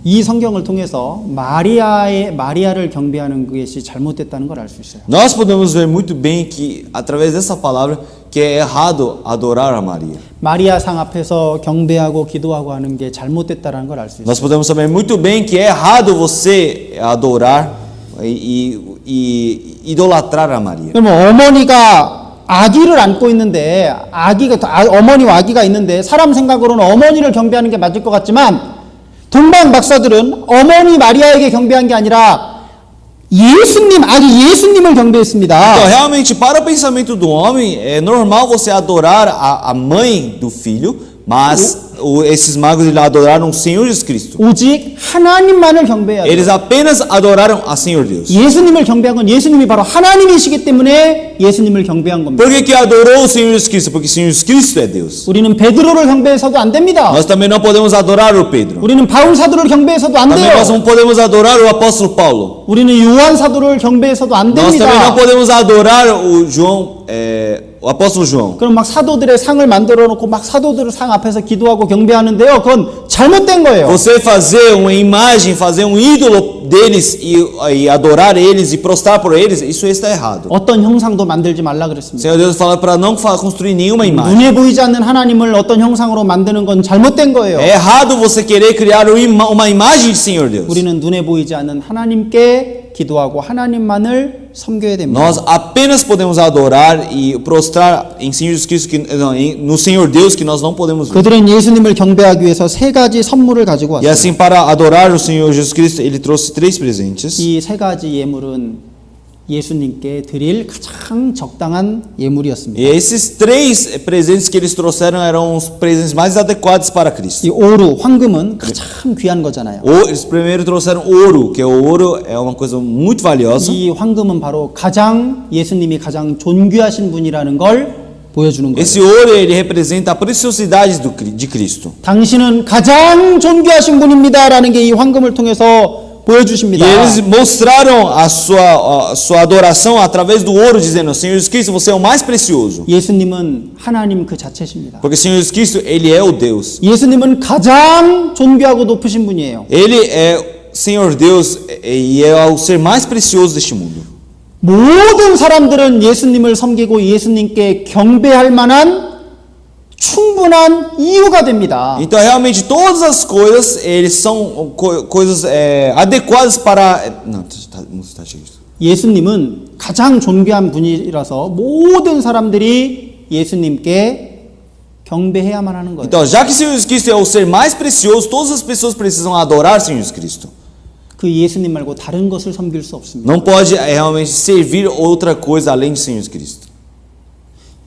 Speaker 1: 이 성경을 통해서 마리아를 경배하는 것이 잘못됐다는 걸 알 수 있어요.
Speaker 2: Nós podemos ver muito bem que, através dessa palavra, que é errado adorar a Maria.
Speaker 1: 마리아 상 앞에서 경배하고 기도하고 하는 게 잘못됐다는 걸 알 수 있어요.
Speaker 2: Nós podemos saber muito bem que é errado você adorar e idolatrar a Maria.
Speaker 1: 그러면 어머니가 아기를 안고 있는데 어머니와 아기가 있는데 사람 생각으로는 어머니를 경배하는 게 맞을 것 같지만 동방 박사들은 어머니 마리아에게 경배한 게 아니라 아기 예수님을 경배했습니다.
Speaker 2: Então, realmente, para o pensamento do homem, é normal você adorar a mãe do filho, mas esses magos eles adoraram o Senhor Jesus Cristo.
Speaker 1: 오직 하나님만을 경배해야 돼요.
Speaker 2: Eles apenas adoraram a Senhor Deus.
Speaker 1: 예수님을 경배한 건 예수님이 바로 하나님이시기 때문에 예수님을 경배한 겁니다.
Speaker 2: Por que adorou o Senhor Jesus Cristo? Porque o Senhor Jesus Cristo é Deus.
Speaker 1: 우리는 베드로를 경배해서도 안 됩니다.
Speaker 2: Nós também não podemos adorar o Pedro.
Speaker 1: 우리는 바울 사도를 경배해서도 안
Speaker 2: Também nós
Speaker 1: 돼요.
Speaker 2: não podemos adorar o apóstolo Paulo.
Speaker 1: 우리는 요한 사도를 경배해서도 안
Speaker 2: Nós também não
Speaker 1: 됩니다.
Speaker 2: podemos adorar o apóstolo João.
Speaker 1: 그럼 막 사도들의 상을 만들어 놓고 막 사도들의 상 앞에서 기도하고 경배하는데요. 그건 잘못된 거예요.
Speaker 2: Você fazer uma imagem, fazer um ídolo deles e adorar eles e prostrar por eles, isso está errado.
Speaker 1: 어떤 형상도 만들지 말라
Speaker 2: O
Speaker 1: 그랬습니다.
Speaker 2: Senhor Deus fala para não construir nenhuma imagem.
Speaker 1: 눈에 보이지 않는 하나님을 어떤 형상으로 만드는 건 잘못된 거예요.
Speaker 2: É errado você querer criar uma imagem de Senhor Deus.
Speaker 1: 우리는 눈에 보이지 않는 하나님께 기도하고 하나님만을 섬겨야 됩니다.
Speaker 2: Nós apenas podemos adorar e prostrar em Senhor Jesus Cristo, no Senhor Deus que nós não podemos ver.
Speaker 1: 그들은 예수님을 경배하기 위해서 세 가지 선물을 가지고
Speaker 2: E
Speaker 1: 왔어요.
Speaker 2: assim, para adorar o Senhor Jesus Cristo, ele trouxe 3 presentes.
Speaker 1: 이 세 가지 예물은 예수님께 드릴 가장 적당한 예물이었습니다.
Speaker 2: E esses 3 presentes que eles trouxeram eram os presentes mais adequados para Cristo.
Speaker 1: 이 오루, 황금은 가장 귀한 거잖아요.
Speaker 2: Eles primeiro trouxeram ouro, que o ouro é uma coisa muito valiosa.
Speaker 1: 이 황금은 바로 예수님이 가장 존귀하신 분이라는 걸 보여주는 거예요.
Speaker 2: Esse ouro ele representa a preciosidade de Cristo.
Speaker 1: 당신은 가장 존귀하신 분입니다라는 게 이 황금을 통해서
Speaker 2: E
Speaker 1: 보여주십니다.
Speaker 2: eles mostraram a sua adoração através do ouro, dizendo: Senhor Jesus Cristo, você é o mais precioso.
Speaker 1: 예수님은 하나님 그 자체십니다.
Speaker 2: Porque Senhor Jesus Cristo, ele é o Deus.
Speaker 1: 예수님은 가장 존귀하고 높으신 분이에요.
Speaker 2: Ele é Senhor Deus e é o ser mais precioso deste mundo.
Speaker 1: 모든 사람들은 예수님을 섬기고 예수님께 경배할 만한 충분한 이유가 됩니다.
Speaker 2: Então, realmente, todas as coisas, eles são coisas adequadas para... Não, está cheio.
Speaker 1: 예수님은 가장 존귀한 분이라서 모든 사람들이 예수님께 경배해야만 하는 거예요.
Speaker 2: Então, já que Senhor Jesus Cristo é o ser mais precioso, todas as pessoas precisam adorar Senhor Jesus Cristo.
Speaker 1: 그 예수님 말고 다른 것을 섬길 수 없습니다.
Speaker 2: Não pode realmente servir outra coisa além de Senhor Jesus Cristo.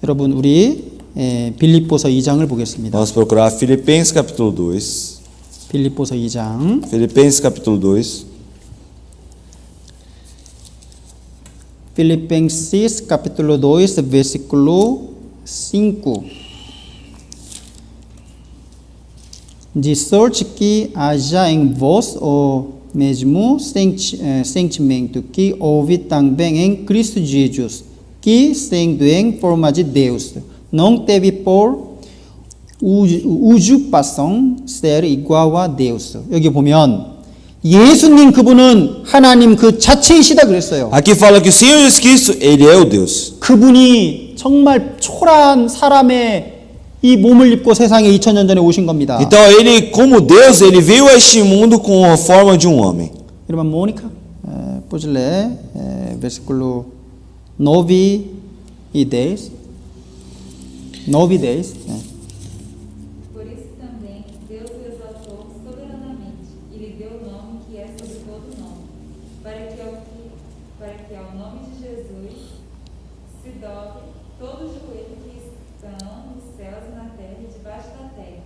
Speaker 1: 여러분, 우리 빌립보서 2장을 보겠습니다.
Speaker 2: Vamos procurar Filipenses capítulo 2.
Speaker 1: 빌립보서 2장.
Speaker 2: Filipenses capítulo 2.
Speaker 1: Filipenses capítulo 2, versículo 5. De sorte que haja em vós o mesmo sentimento que houve também em Cristo Jesus, que, sendo em forma de Deus, não teve por usurpação ser igual a Deus. 여기 보면 예수님 그분은 하나님 그 자체이시다 그랬어요.
Speaker 2: Aqui fala que o Senhor Jesus Cristo, ele é o Deus.
Speaker 1: 그분이 정말 초라한 사람의 이 몸을 입고 세상에 2000년 전에 오신 겁니다.
Speaker 2: Então ele, como Deus, ele veio a este mundo com a forma de um homem.
Speaker 1: 여러분 모니카 pode ler versículo 9 e 10. 9 e 10.
Speaker 5: Por isso também Deus o exaltou soberanamente e lhe deu o nome que é sobre todo nome, para que ao nome de Jesus se dobre todo o joelho que estão nos céus e na terra e debaixo da terra.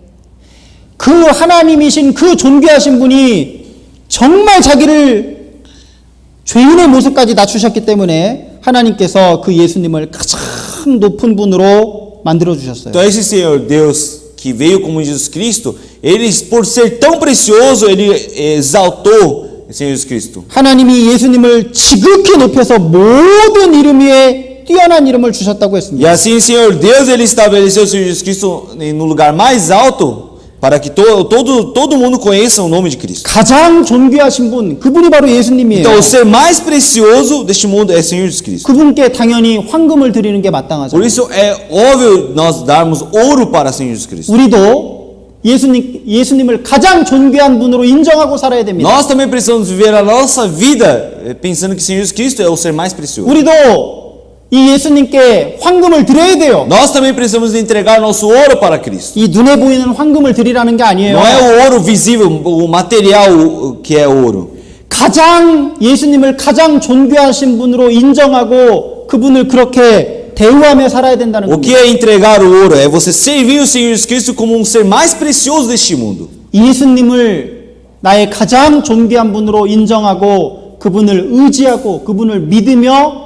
Speaker 1: 그 하나님이신 그 존귀하신 분이 정말 자기를 죄인의 모습까지 낮추셨기 때문에 하나님께서 그 예수님을 가장 높은 분으로 만들어 주셨어요.
Speaker 2: Então esse Senhor Deus que veio como Jesus Cristo, ele por ser tão precioso, ele exaltou o Senhor Jesus Cristo.
Speaker 1: 하나님이 예수님을 지극히 높여서 모든 이름 위에 뛰어난 이름을 주셨다고
Speaker 2: E
Speaker 1: 했습니다.
Speaker 2: assim, Senhor Deus, ele estabeleceu o Senhor Jesus Cristo no lugar mais alto para que todo mundo conheça o nome de Cristo.
Speaker 1: 가장 존귀하신 분, 그분이 바로 예수님이에요.
Speaker 2: Então, o ser mais precioso deste mundo é o Senhor Jesus Cristo.
Speaker 1: 그분께 당연히 황금을 드리는 게 마땅하죠.
Speaker 2: Por isso é óbvio nós darmos ouro para o Senhor Jesus Cristo.
Speaker 1: 우리도 예수님을 가장 존귀한 분으로 인정하고 살아야 됩니다.
Speaker 2: Nós também precisamos viver a nossa vida pensando que o Senhor Jesus Cristo é o ser mais precioso.
Speaker 1: 우리도 이 예수님께 황금을 드려야 돼요.
Speaker 2: Nós também precisamos entregar nosso ouro para Cristo.
Speaker 1: 이 눈에 보이는 황금을 드리라는 게 아니에요.
Speaker 2: Não é o ouro visível, o material que é ouro.
Speaker 1: 가장 예수님을 가장 존귀하신 분으로 인정하고 그분을 그렇게 대우하며 살아야 된다는
Speaker 2: O que
Speaker 1: 겁니다.
Speaker 2: é entregar o ouro? É você servir o Senhor Jesus Cristo como um ser mais precioso deste mundo.
Speaker 1: 예수님을 나의 가장 존귀한 분으로 인정하고 그분을 의지하고 그분을 믿으며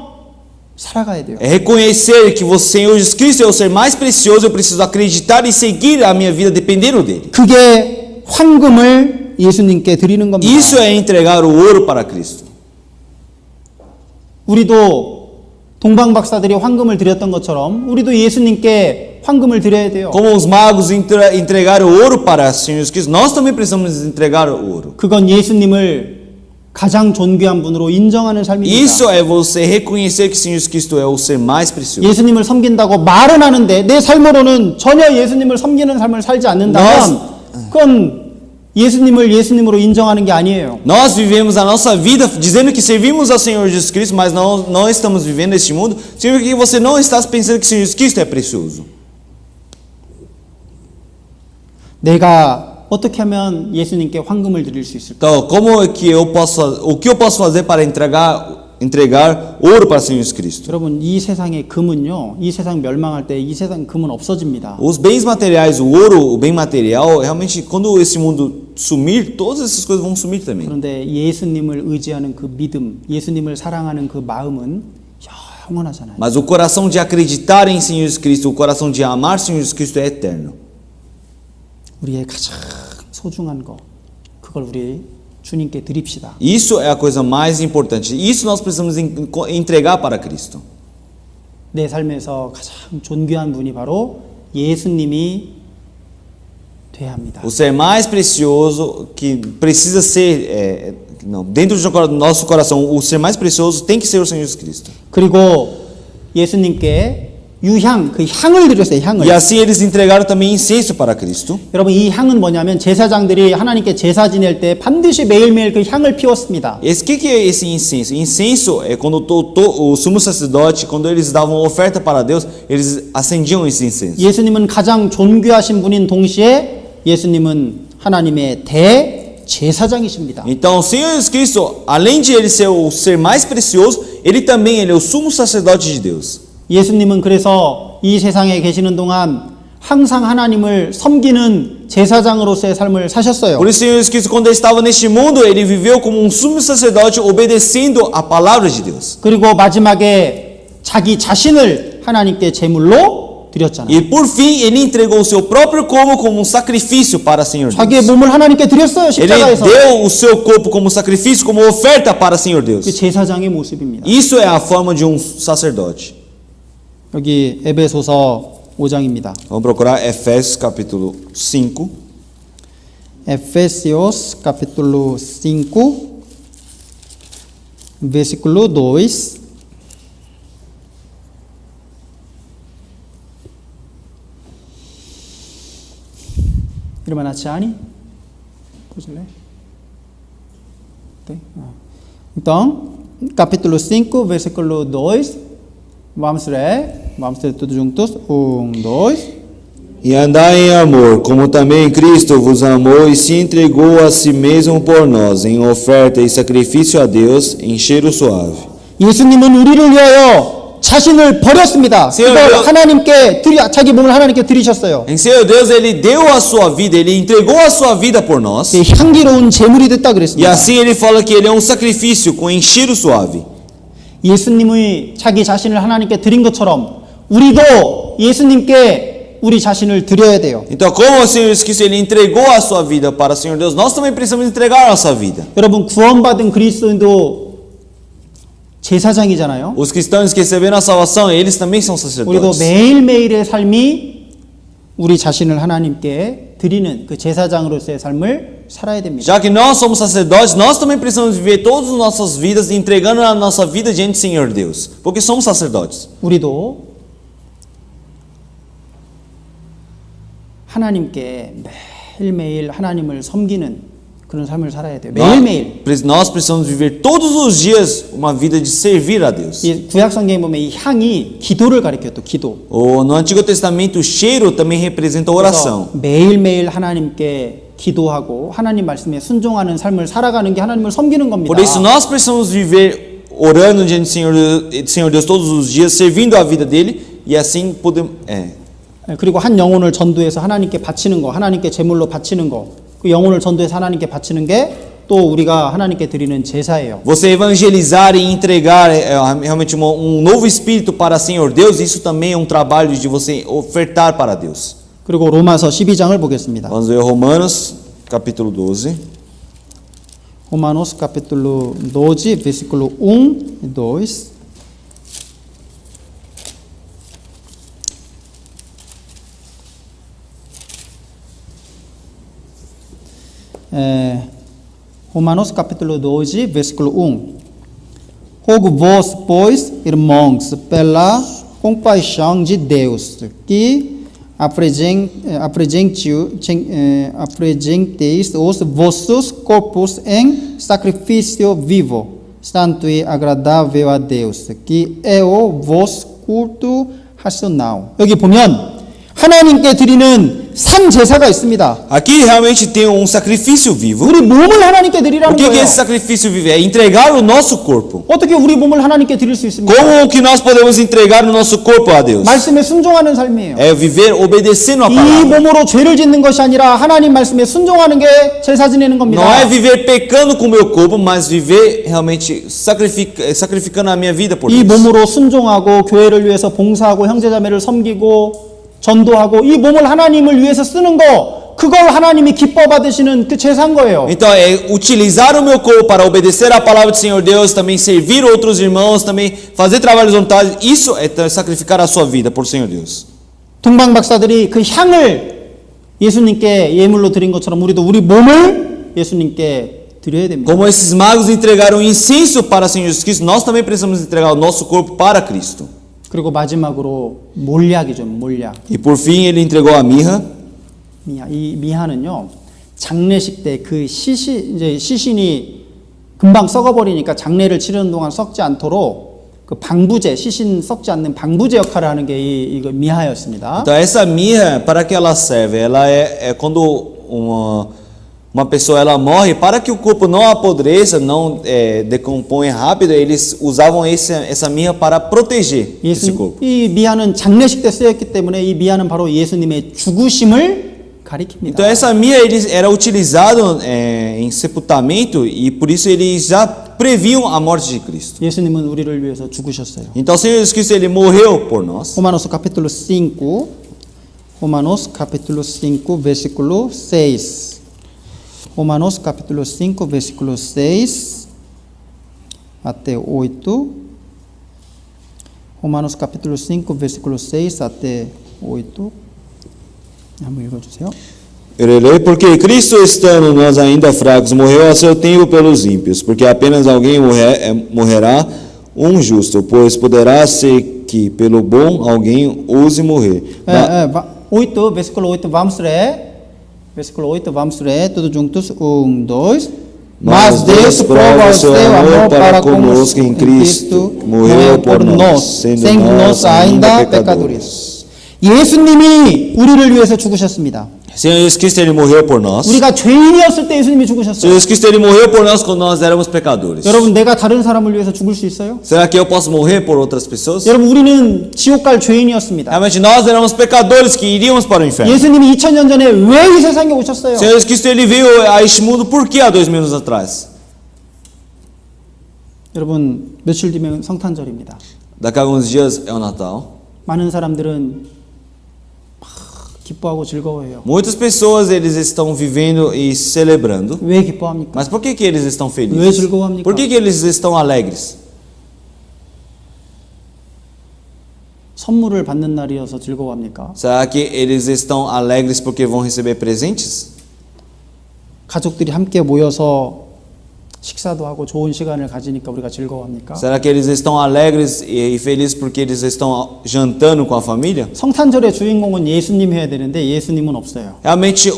Speaker 1: 살아가야 돼요.
Speaker 2: É reconhecer que o Senhor Jesus Cristo é o ser mais precioso, eu preciso acreditar e seguir a minha vida dependendo dele.
Speaker 1: 그게 황금을 예수님께 드리는 겁니다.
Speaker 2: Isso é entregar o ouro para Cristo.
Speaker 1: 우리도 동방 박사들이 황금을 드렸던 것처럼 우리도 예수님께 황금을 드려야 돼요.
Speaker 2: Como os magos entregaram ouro para o Senhor Jesus Cristo, nós também precisamos entregar o ouro.
Speaker 1: 그건 예수님을 가장 존귀한 분으로 인정하는 삶입니다.
Speaker 2: Isso é você reconhecer que o Senhor Jesus Cristo é o ser mais precioso.
Speaker 1: 예수님을 섬긴다고 말은 하는데 내 삶으로는 전혀 예수님을 섬기는 삶을 살지 않는다면 그건 예수님을 예수님으로 인정하는 게 아니에요.
Speaker 2: Nós vivemos a nossa vida dizendo que servimos ao Senhor Jesus Cristo, mas não estamos vivendo este mundo, significa que você não está pensando que o Senhor Jesus Cristo é precioso.
Speaker 1: 내가 어떻게 하면 예수님께 황금을 드릴 수 있을까?
Speaker 2: Então, o que eu posso fazer para entregar ouro para o Senhor Jesus Cristo?
Speaker 1: 여러분, 이 세상의 금은요, 이 세상 멸망할 때 이 세상 금은 없어집니다.
Speaker 2: Os bens materiais, o ouro, o bem material, realmente quando esse mundo sumir, todas essas coisas vão sumir também.
Speaker 1: 그런데 예수님을 의지하는 그 믿음, 예수님을 사랑하는 그 마음은 영원하잖아요.
Speaker 2: Mas o coração de acreditar em Senhor Jesus Cristo, o coração de amar Senhor Jesus Cristo é eterno.
Speaker 1: 우리의 가장 소중한 거, 그걸 우리 주님께 드립시다.
Speaker 2: Isso é a coisa mais importante. Isso nós precisamos entregar para Cristo.
Speaker 1: 내 삶에서 가장 존귀한 분이 바로 예수님이 돼야 합니다.
Speaker 2: O ser mais precioso que precisa ser, dentro do nosso coração, o ser mais precioso tem que ser o Senhor Jesus Cristo.
Speaker 1: 그리고 예수님께 유향, 그 향을 드렸어요. 향을.
Speaker 2: E assim eles entregaram também incenso para Cristo.
Speaker 1: 여러분, 이 향은 뭐냐면 제사장들이 하나님께 제사 지낼 때 반드시 매일매일 그 향을 피웠습니다.
Speaker 2: O que é esse incenso? Incenso é quando o sumo sacerdote, quando eles davam oferta para Deus, eles acendiam esse incenso.
Speaker 1: 예수님은 가장 존귀하신 분인 동시에 예수님은 하나님의 대제사장이십니다.
Speaker 2: Então, o Senhor Jesus Cristo, além de ele ser o ser mais precioso, ele também é o sumo sacerdote de Deus.
Speaker 1: 예수님은 그래서 이 세상에 계시는 동안 항상 하나님을 섬기는 제사장으로서의 삶을 사셨어요.
Speaker 2: Por isso, o Senhor Jesus Cristo, quando ele estava neste mundo, ele viveu como um sumo sacerdote, obedecendo a palavra de Deus.
Speaker 1: 그리고 마지막에 자기 자신을 하나님께 제물로 드렸잖아요.
Speaker 2: E por fim, ele entregou o seu próprio corpo como um sacrifício para o Senhor
Speaker 1: 자기의
Speaker 2: Deus.
Speaker 1: 몸을 하나님께 드렸어요.
Speaker 2: Ele
Speaker 1: 십자가에서.
Speaker 2: deu o seu corpo como sacrifício, como oferta para o Senhor
Speaker 1: 그
Speaker 2: Deus.
Speaker 1: 제사장의 모습입니다.
Speaker 2: Isso é a forma de um sacerdote.
Speaker 1: 여기 에베소서 5장입니다.
Speaker 2: Vamos procurar Efésios capítulo 5.
Speaker 1: Efésios capítulo 5, versículo 2. Irmã Natiane, pode ler? Tem? Então, capítulo 5, versículo 2. Vamos ler todos juntos. 1, 2.
Speaker 2: E andai em amor, como também Cristo vos amou e se entregou a si mesmo por nós, em oferta e sacrifício a Deus, em cheiro suave.
Speaker 1: 예수님은 우리를 위하여 자신을 버렸습니다. 그걸 하나님께 자기 몸을 하나님께 드리셨어요.
Speaker 2: Em seu Deus, ele deu a sua vida, ele entregou a sua vida por nós.
Speaker 1: 향기로운 제물이 됐다
Speaker 2: E
Speaker 1: 그랬습니다.
Speaker 2: assim ele fala que ele é um sacrifício com cheiro suave.
Speaker 1: 예수님이 자기 자신을 하나님께 드린 것처럼 우리도 예수님께 우리 자신을 드려야 돼요.
Speaker 2: Então, como o Senhor Jesus Cristo ele entregou a sua vida para o Senhor Deus, nós também precisamos entregar a nossa vida.
Speaker 1: 여러분, 구원받은 그리스도인도 제사장이잖아요.
Speaker 2: Os cristãos que receberam a salvação, eles também são
Speaker 1: 우리도
Speaker 2: sacerdotes.
Speaker 1: 매일매일의 삶이 우리 자신을 하나님께 드리는 그 제사장으로서의 삶을 살아야 됩니다.
Speaker 2: Já que nós somos sacerdotes, nós também precisamos viver todas as nossas vidas entregando a nossa vida diante do Senhor Deus, porque somos sacerdotes.
Speaker 1: 우리도 하나님께 매일매일 하나님을 섬기는 그런 삶을 살아야 돼요. 매일매일.
Speaker 2: Nós precisamos viver todos os dias uma vida de servir a Deus.
Speaker 1: 이 구약 성경에 보면 이 향이 기도를 가리켜요. 또 기도.
Speaker 2: No Antigo Testamento, o cheiro também representa a oração.
Speaker 1: 그래서 매일매일 하나님께 기도하고 하나님 말씀에 순종하는 삶을 살아가는 게 하나님을 섬기는 겁니다.
Speaker 2: Por isso nós precisamos viver orando diante do Senhor Deus todos os dias, servindo a vida dele e assim podemos.
Speaker 1: 그리고 한 영혼을 전도해서 하나님께 바치는 거, 하나님께 제물로 바치는 거, 그 영혼을 전도해서 하나님께 바치는 게 또 우리가 하나님께 드리는 제사예요.
Speaker 2: Você evangelizar e entregar realmente novo espírito para o Senhor Deus, isso também é trabalho de você ofertar para Deus.
Speaker 1: 그리고 로마서 12장을 보겠습니다.
Speaker 2: Vamos ver Romanos, capítulo 12.
Speaker 1: Romanos capítulo 12, versículo 1 e 2. Romanos capítulo 12, versículo 1. Rogo-vos, pois, irmãos, pela compaixão de Deus, que apresenteis os vossos corpos em sacrifício vivo, santo e agradável a Deus, que é o vosso culto racional. 여기 보면 하나님께 드리는 산 제사가 있습니다.
Speaker 2: Aqui realmente tem sacrifício vivo.
Speaker 1: 우리 몸을 하나님께 드리라는
Speaker 2: O que é
Speaker 1: 거예요.
Speaker 2: esse sacrifício vivo? É entregar o nosso corpo.
Speaker 1: 어떻게 우리 몸을 하나님께 드릴 수 있습니까?
Speaker 2: Como que nós podemos entregar o nosso corpo a Deus?
Speaker 1: 말씀에 순종하는 삶이에요.
Speaker 2: É viver obedecendo a
Speaker 1: 이
Speaker 2: palavra.
Speaker 1: 몸으로 죄를 짓는 것이 아니라 하나님 말씀에 순종하는 게 제사 지내는 겁니다.
Speaker 2: Não é viver pecando com o meu corpo, mas viver realmente sacrificando a minha vida por
Speaker 1: 이
Speaker 2: Deus.
Speaker 1: 몸으로 순종하고 교회를 위해서 봉사하고 형제자매를 섬기고 전도하고 이 몸을 하나님을 위해서 쓰는 거 그걸 하나님이 기뻐 받으시는 그 제사인 거예요.
Speaker 2: Então é utilizar o meu corpo para obedecer a palavra do Senhor Deus, também servir outros irmãos, também fazer trabalhos voluntários. Isso é sacrificar a sua vida por Senhor Deus.
Speaker 1: 동방 박사들이 그 향을 예수님께 예물로 드린 것처럼 우리도 우리 몸을 예수님께 드려야 됩니다.
Speaker 2: Como esses magos entregaram incenso para o Senhor Jesus Cristo, nós também precisamos entregar o nosso corpo para Cristo.
Speaker 1: 그리고 마지막으로 몰약이죠. 몰약.
Speaker 2: E por fim ele entregou a mirra.
Speaker 1: 이 미하는요. 장례식 때 그 시신이 금방 썩어버리니까 장례를 치르는 동안 썩지 않도록 그 방부제, 시신 썩지 않는 방부제 역할을 하는 게 이거 미하였습니다.
Speaker 2: Então essa mirra, para que ela serve? Ela é quando uma pessoa ela morre, para que o corpo não apodreça, não decomponha rápido, eles usavam essa mirra para proteger esse corpo.
Speaker 1: 이 미하는 장례식 때 쓰였기 때문에 이 미하는 바로 예수님의 죽으심을 가리킵니다.
Speaker 2: Então essa mirra era utilizado em sepultamento e por isso eles já previam a morte de Cristo.
Speaker 1: 예수님은 우리를 위해서 죽으셨어요.
Speaker 2: Então o Senhor Jesus Cristo ele morreu por nós.
Speaker 1: Romanos capítulo 5, Romanos capítulo 5, versículo 6. Romanos capítulo 5, versículo 6 até 8. Romanos capítulo 5, versículo 6 até 8. 한번 읽어주세요.
Speaker 2: Porque Cristo, estando nós ainda fracos, morreu a seu tempo pelos ímpios, porque apenas alguém morrerá um justo, pois poderá ser que pelo bom alguém ouse morrer.
Speaker 1: 8, versículo 8, vamos ler. Versículo 8, vamos ler, todos juntos, 1, 2.
Speaker 2: Mas Deus prova o seu amor para conosco em Cristo, morreu por nós, sendo nós ainda pecadores.
Speaker 1: 예수님이 우리를 위해서 죽으셨습니다.
Speaker 2: Senhor Jesus Cristo ele morreu por nós.
Speaker 1: 우리가 죄인이었을 때 예수님이 죽으셨어요.
Speaker 2: Jesus Cristo ele morreu por nós quando nós éramos pecadores.
Speaker 1: 여러분, 내가 다른 사람을 위해서 죽을 수 있어요?
Speaker 2: Será que eu posso morrer por outras pessoas?
Speaker 1: 여러분, 우리는 지옥 갈 죄인이었습니다.
Speaker 2: Realmente nós éramos pecadores que iríamos para o inferno.
Speaker 1: 예수님이 2000년 전에 왜 이 세상에 오셨어요?
Speaker 2: Senhor Jesus Cristo ele veio a este mundo por que há 2000 anos atrás?
Speaker 1: 여러분, 며칠 뒤면 성탄절입니다.
Speaker 2: Daqui a alguns dias é o Natal.
Speaker 1: 많은 사람들은 기뻐하고 즐거워해요.
Speaker 2: Muitas pessoas eles estão vivendo e celebrando.
Speaker 1: 왜 기뻐합니까?
Speaker 2: Mas por que eles estão
Speaker 1: 왜
Speaker 2: felizes?
Speaker 1: 즐거워합니까?
Speaker 2: Por que eles estão alegres?
Speaker 1: 선물을 받는 날이어서 즐거워합니까?
Speaker 2: Será que eles estão alegres porque vão receber presentes?
Speaker 1: 가족들이 함께 모여서 식사도 하고 좋은 시간을 가지니까 우리가 즐거워합니까?
Speaker 2: Será que eles estão alegres e felizes porque eles estão jantando com a família?
Speaker 1: 성탄절의 주인공은 예수님 해야 되는데 예수님은 없어요.
Speaker 2: Realmente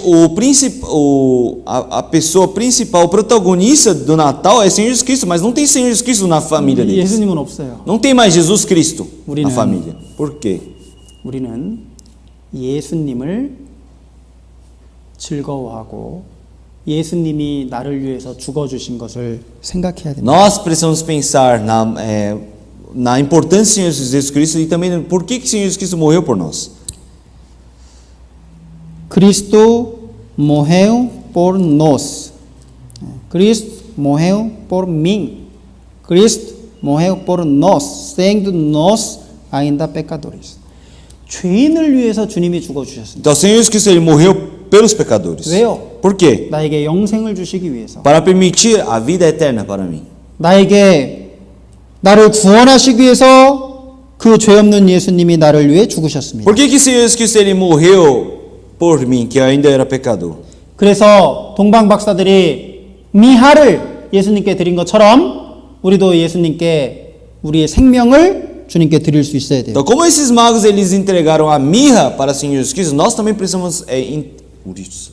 Speaker 2: a pessoa principal, o protagonista do Natal é Senhor Jesus Cristo, mas não tem Senhor Jesus Cristo na família deles.
Speaker 1: 예수님은 없어요.
Speaker 2: Não tem mais Jesus Cristo na
Speaker 1: 우리는-
Speaker 2: família. Por quê?
Speaker 1: 우리는 예수님을 즐거워하고 예수님이 나를 위해서 죽어주신 것을 생각해야 됩니다.
Speaker 2: Nós precisamos pensar na importância do Senhor Jesus Cristo e também por que o Senhor Jesus Cristo morreu por nós.
Speaker 1: Cristo morreu por nós. Cristo morreu por mim. Cristo morreu por nós, sendo nós ainda pecadores. 죄인을 위해서 주님이 죽어주셨습니다.
Speaker 2: Então o Senhor Jesus Cristo ele morreu pelos pecadores.
Speaker 1: 왜요?
Speaker 2: Por quê?
Speaker 1: 나에게 영생을 주시기 위해서.
Speaker 2: Para permitir a vida eterna para mim.
Speaker 1: 나를 구원하시기 위해서 그 죄 없는 예수님이 나를 위해 죽으셨습니다.
Speaker 2: Por que que o Senhor Jesus Cristo ele morreu por mim, que eu ainda era pecador?
Speaker 1: 그래서 동방 박사들이 미하를 예수님께 드린 것처럼 우리도 예수님께 우리의 생명을 주님께 드릴 수 있어야 돼요.
Speaker 2: Então, como esses magos eles entregaram a mirra para o Senhor Jesus Cristo, nós também precisamos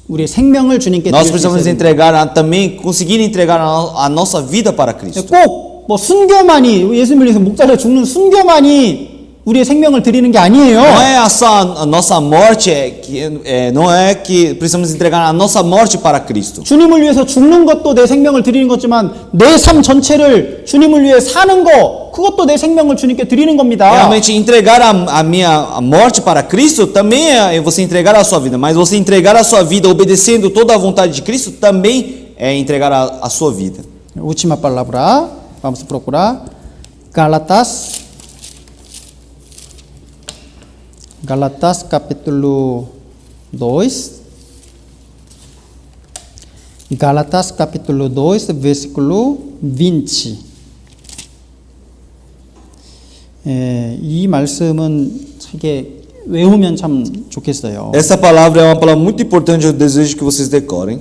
Speaker 1: 우리의 생명을 주님께
Speaker 2: nós
Speaker 1: 드릴 수
Speaker 2: precisamos
Speaker 1: 있어야 돼요.
Speaker 2: entregar também conseguir entregar a nossa vida para Cristo.
Speaker 1: 꼭 뭐 순교만이 예수님을 위해서 목자를 죽는 순교만이 우리의 생명을 드리는 게 아니에요.
Speaker 2: Não é só a nossa morte, não é que precisamos entregar a nossa morte para Cristo.
Speaker 1: 주님을 위해서 죽는 것도 내 생명을 드리는 거지만 내 삶 전체를 주님을 위해 사는 거 그것도 내 생명을 주님께 드리는 겁니다.
Speaker 2: Realmente entregar a minha morte para Cristo também é você entregar a sua vida, mas você entregar a sua vida obedecendo toda a vontade de Cristo também é entregar a sua vida.
Speaker 1: Última palavra, vamos procurar Gálatas capítulo 2. Gálatas capítulo 2, versículo 20. 이 말씀은 되게 외우면 참 좋겠어요.
Speaker 2: Essa palavra é uma palavra muito importante, eu desejo que vocês decorem.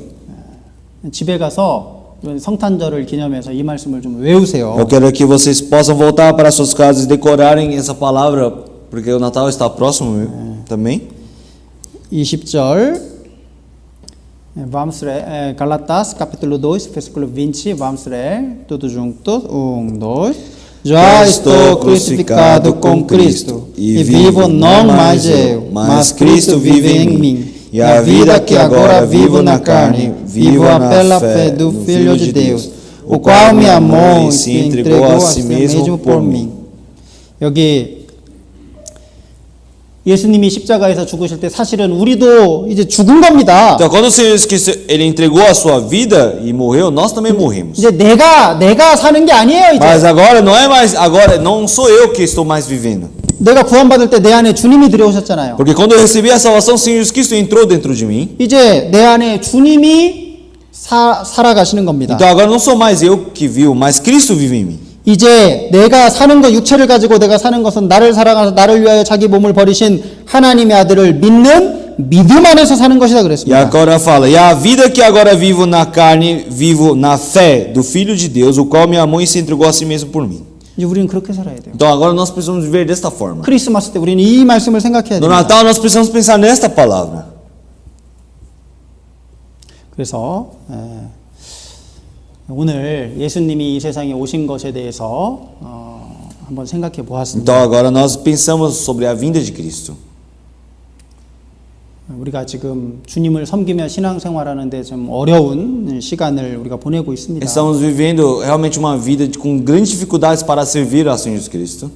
Speaker 1: 집에 가서 성탄절을 기념해서 이 말씀을 좀 외우세요.
Speaker 2: Eu quero que vocês possam voltar para suas casas e decorarem essa palavra, porque o Natal está próximo também.
Speaker 1: 20절 vamos ler Gálatas capítulo 2 versículo 20 vamos ler tudo juntos 1, 2 Já estou crucificado com Cristo e vivo não mais eu, mas Cristo vive em mim. E a vida que agora vivo na carne, vivo pela fé do Filho de Deus, o qual me amou e se entregou a si mesmo por mim. 여기 예수님이 십자가에서 죽으실 때 사실은 우리도 이제 죽은 겁니다.
Speaker 2: Então, quando o Senhor Jesus Cristo ele entregou a sua vida e morreu, nós também morremos.
Speaker 1: 이제 내가 사는 게 아니에요, 이제.
Speaker 2: Mas agora não é mais, agora não sou eu que estou mais vivendo.
Speaker 1: 내가 구원받을 때 내 안에 주님이 들어오셨잖아요.
Speaker 2: Porque quando eu recebi a salvação, o Senhor Jesus Cristo entrou dentro de mim.
Speaker 1: 이제 내 안에 주님이 살아가시는 겁니다.
Speaker 2: Então agora não sou mais eu que vivo, mas Cristo vive em mim.
Speaker 1: 이제 내가 사는 것, 육체를 가지고 내가 사는 것은 나를 사랑하셔서 나를 위하여 자기 몸을 버리신 하나님의 아들을 믿는 믿음 안에서 사는 것이다
Speaker 2: E
Speaker 1: 그랬습니다.
Speaker 2: agora fala, e a vida que agora vivo na carne, vivo na fé do Filho de Deus, o qual me amou e se entregou a si mesmo por mim.
Speaker 1: 이제 우리는 그렇게 살아야 돼요.
Speaker 2: Então agora nós precisamos viver desta forma.
Speaker 1: 크리스마스 때 우리는 이 말씀을 생각해야
Speaker 2: No
Speaker 1: 됩니다.
Speaker 2: Natal nós precisamos pensar nesta palavra.
Speaker 1: 그래서 오늘 예수님이 이 세상에 오신 것에 대해서 한번 생각해 보았습니다.
Speaker 2: Então agora nós pensamos sobre a vinda de Cristo.
Speaker 1: 우리가 지금 주님을 섬기며 신앙생활하는데 좀 어려운 시간을 우리가 보내고 있습니다.
Speaker 2: Estamos vivendo realmente uma vida com grandes dificuldades para servir ao Senhor Jesus Cristo.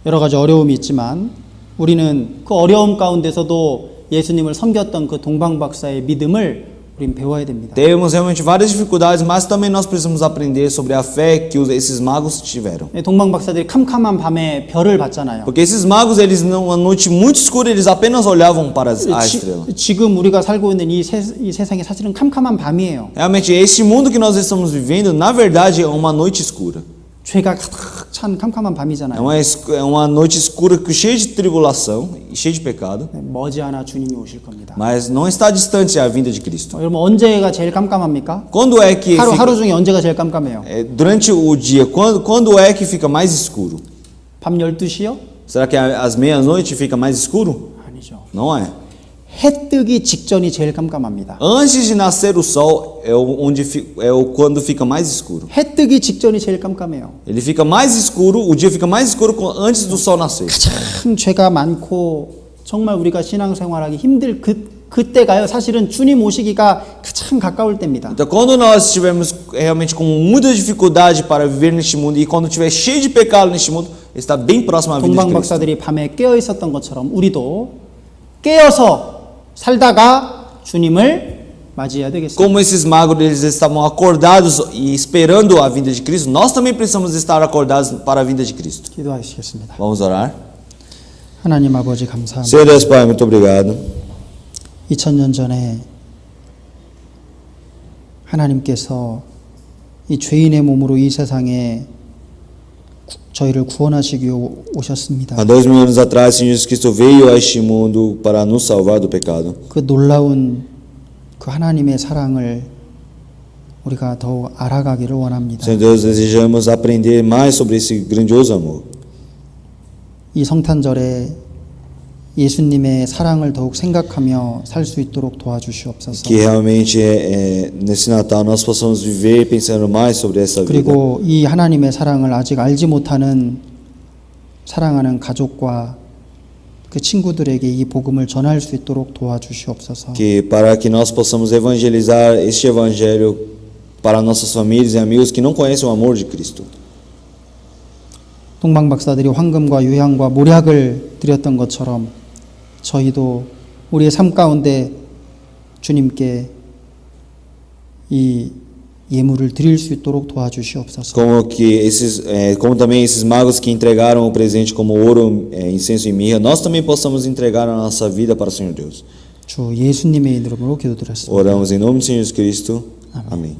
Speaker 1: 여러 가지 어려움이 있지만 우리는 그 어려움 가운데서도 예수님을 섬겼던 그 동방박사의 믿음을 우리는 배워야 됩니다.
Speaker 2: Temos realmente várias dificuldades, mas também nós precisamos aprender sobre a fé que esses magos tiveram.
Speaker 1: 동방박사들이 캄캄한 밤에 별을 봤잖아요.
Speaker 2: Porque esses magos, eles numa noite muito escura, eles apenas olhavam para a estrela.
Speaker 1: 지금 우리가 살고 있는 이 세상이 사실은 캄캄한 밤이에요.
Speaker 2: Realmente, este mundo que nós estamos vivendo, na verdade, é uma noite escura.
Speaker 1: 죄가 가득 찬 캄캄한
Speaker 2: É
Speaker 1: 밤이잖아요.
Speaker 2: é uma noite escura cheia de tribulação e cheia de pecado,
Speaker 1: 머지않아 주님이 오실 겁니다.
Speaker 2: mas não está distante a vinda de Cristo.
Speaker 1: 여러분 언제가 제일 깜깜합니까?
Speaker 2: Quando é que
Speaker 1: 하루 중에 언제가 제일 깜깜해요?
Speaker 2: durante o dia, quando é que fica mais escuro?
Speaker 1: 밤 12시요?
Speaker 2: Será que às meia-noite fica mais escuro?
Speaker 1: 아니죠.
Speaker 2: Não é.
Speaker 1: 해 뜨기 직전이 제일 깜깜합니다.
Speaker 2: Antes de nascer o sol quando fica mais escuro.
Speaker 1: 해 뜨기 직전이 제일 깜깜해요.
Speaker 2: Ele fica mais escuro, o dia fica mais escuro antes do sol nascer.
Speaker 1: 참 죄가 많고 정말 우리가 신앙생활하기 힘들 그때가요. 사실은 주님 오시기가 가장 가까울 때입니다.
Speaker 2: Então, quando nós estivermos realmente com muita dificuldade para viver neste mundo e quando estiver cheio de pecado neste mundo, está bem próximo à vinda de
Speaker 1: 동방
Speaker 2: Cristo.
Speaker 1: 박사들이 밤에 깨어 있었던 것처럼 우리도 깨어서 살다가 주님을 맞이해야 되겠습니다.
Speaker 2: Como esses magos eles estavam acordados e esperando a vinda de Cristo, nós também precisamos estar acordados para a vinda de Cristo.
Speaker 1: 기도하시겠습니다.
Speaker 2: Vamos orar?
Speaker 1: 하나님 아버지 감사합니다.
Speaker 2: Senhor Deus Pai, muito obrigado.
Speaker 1: 2000년 전에 하나님께서 이 죄인의 몸으로 이 세상에 저희를 구원하시기 위해 오셨습니다.
Speaker 2: Há 2000 anos atrás, Senhor Jesus Cristo veio a este mundo para nos salvar do pecado.
Speaker 1: 그 놀라운 그 하나님의 사랑을 우리가 더욱 알아가기를 원합니다.
Speaker 2: Senhor Deus, desejamos aprender mais sobre esse grandioso amor.
Speaker 1: 이 성탄절에 예수님의 사랑을 더욱 생각하며 살 수 있도록 도와주시옵소서.
Speaker 2: Que realmente nesse Natal nós possamos viver pensando mais sobre essa vida.
Speaker 1: 그리고 이 하나님의 사랑을 아직 알지 못하는 사랑하는 가족과 그 친구들에게 이 복음을 전할 수 있도록 도와주시옵소서.
Speaker 2: Que para que nós possamos evangelizar este evangelho para nossas famílias e amigos que não conhecem o amor de Cristo.
Speaker 1: 동방 박사들이 황금과 유향과 모략을 드렸던 것처럼 저희도 우리의 삶 가운데 주님께 이 예물을 드릴 수 있도록 도와주시옵소서.
Speaker 2: Como também esses magos que entregaram o presente como ouro, incenso e mirra, nós também possamos entregar a nossa vida para o Senhor Deus.
Speaker 1: 주 예수님의 이름으로 기도드렸습니다.
Speaker 2: Oramos em nome de Jesus Cristo. Amém.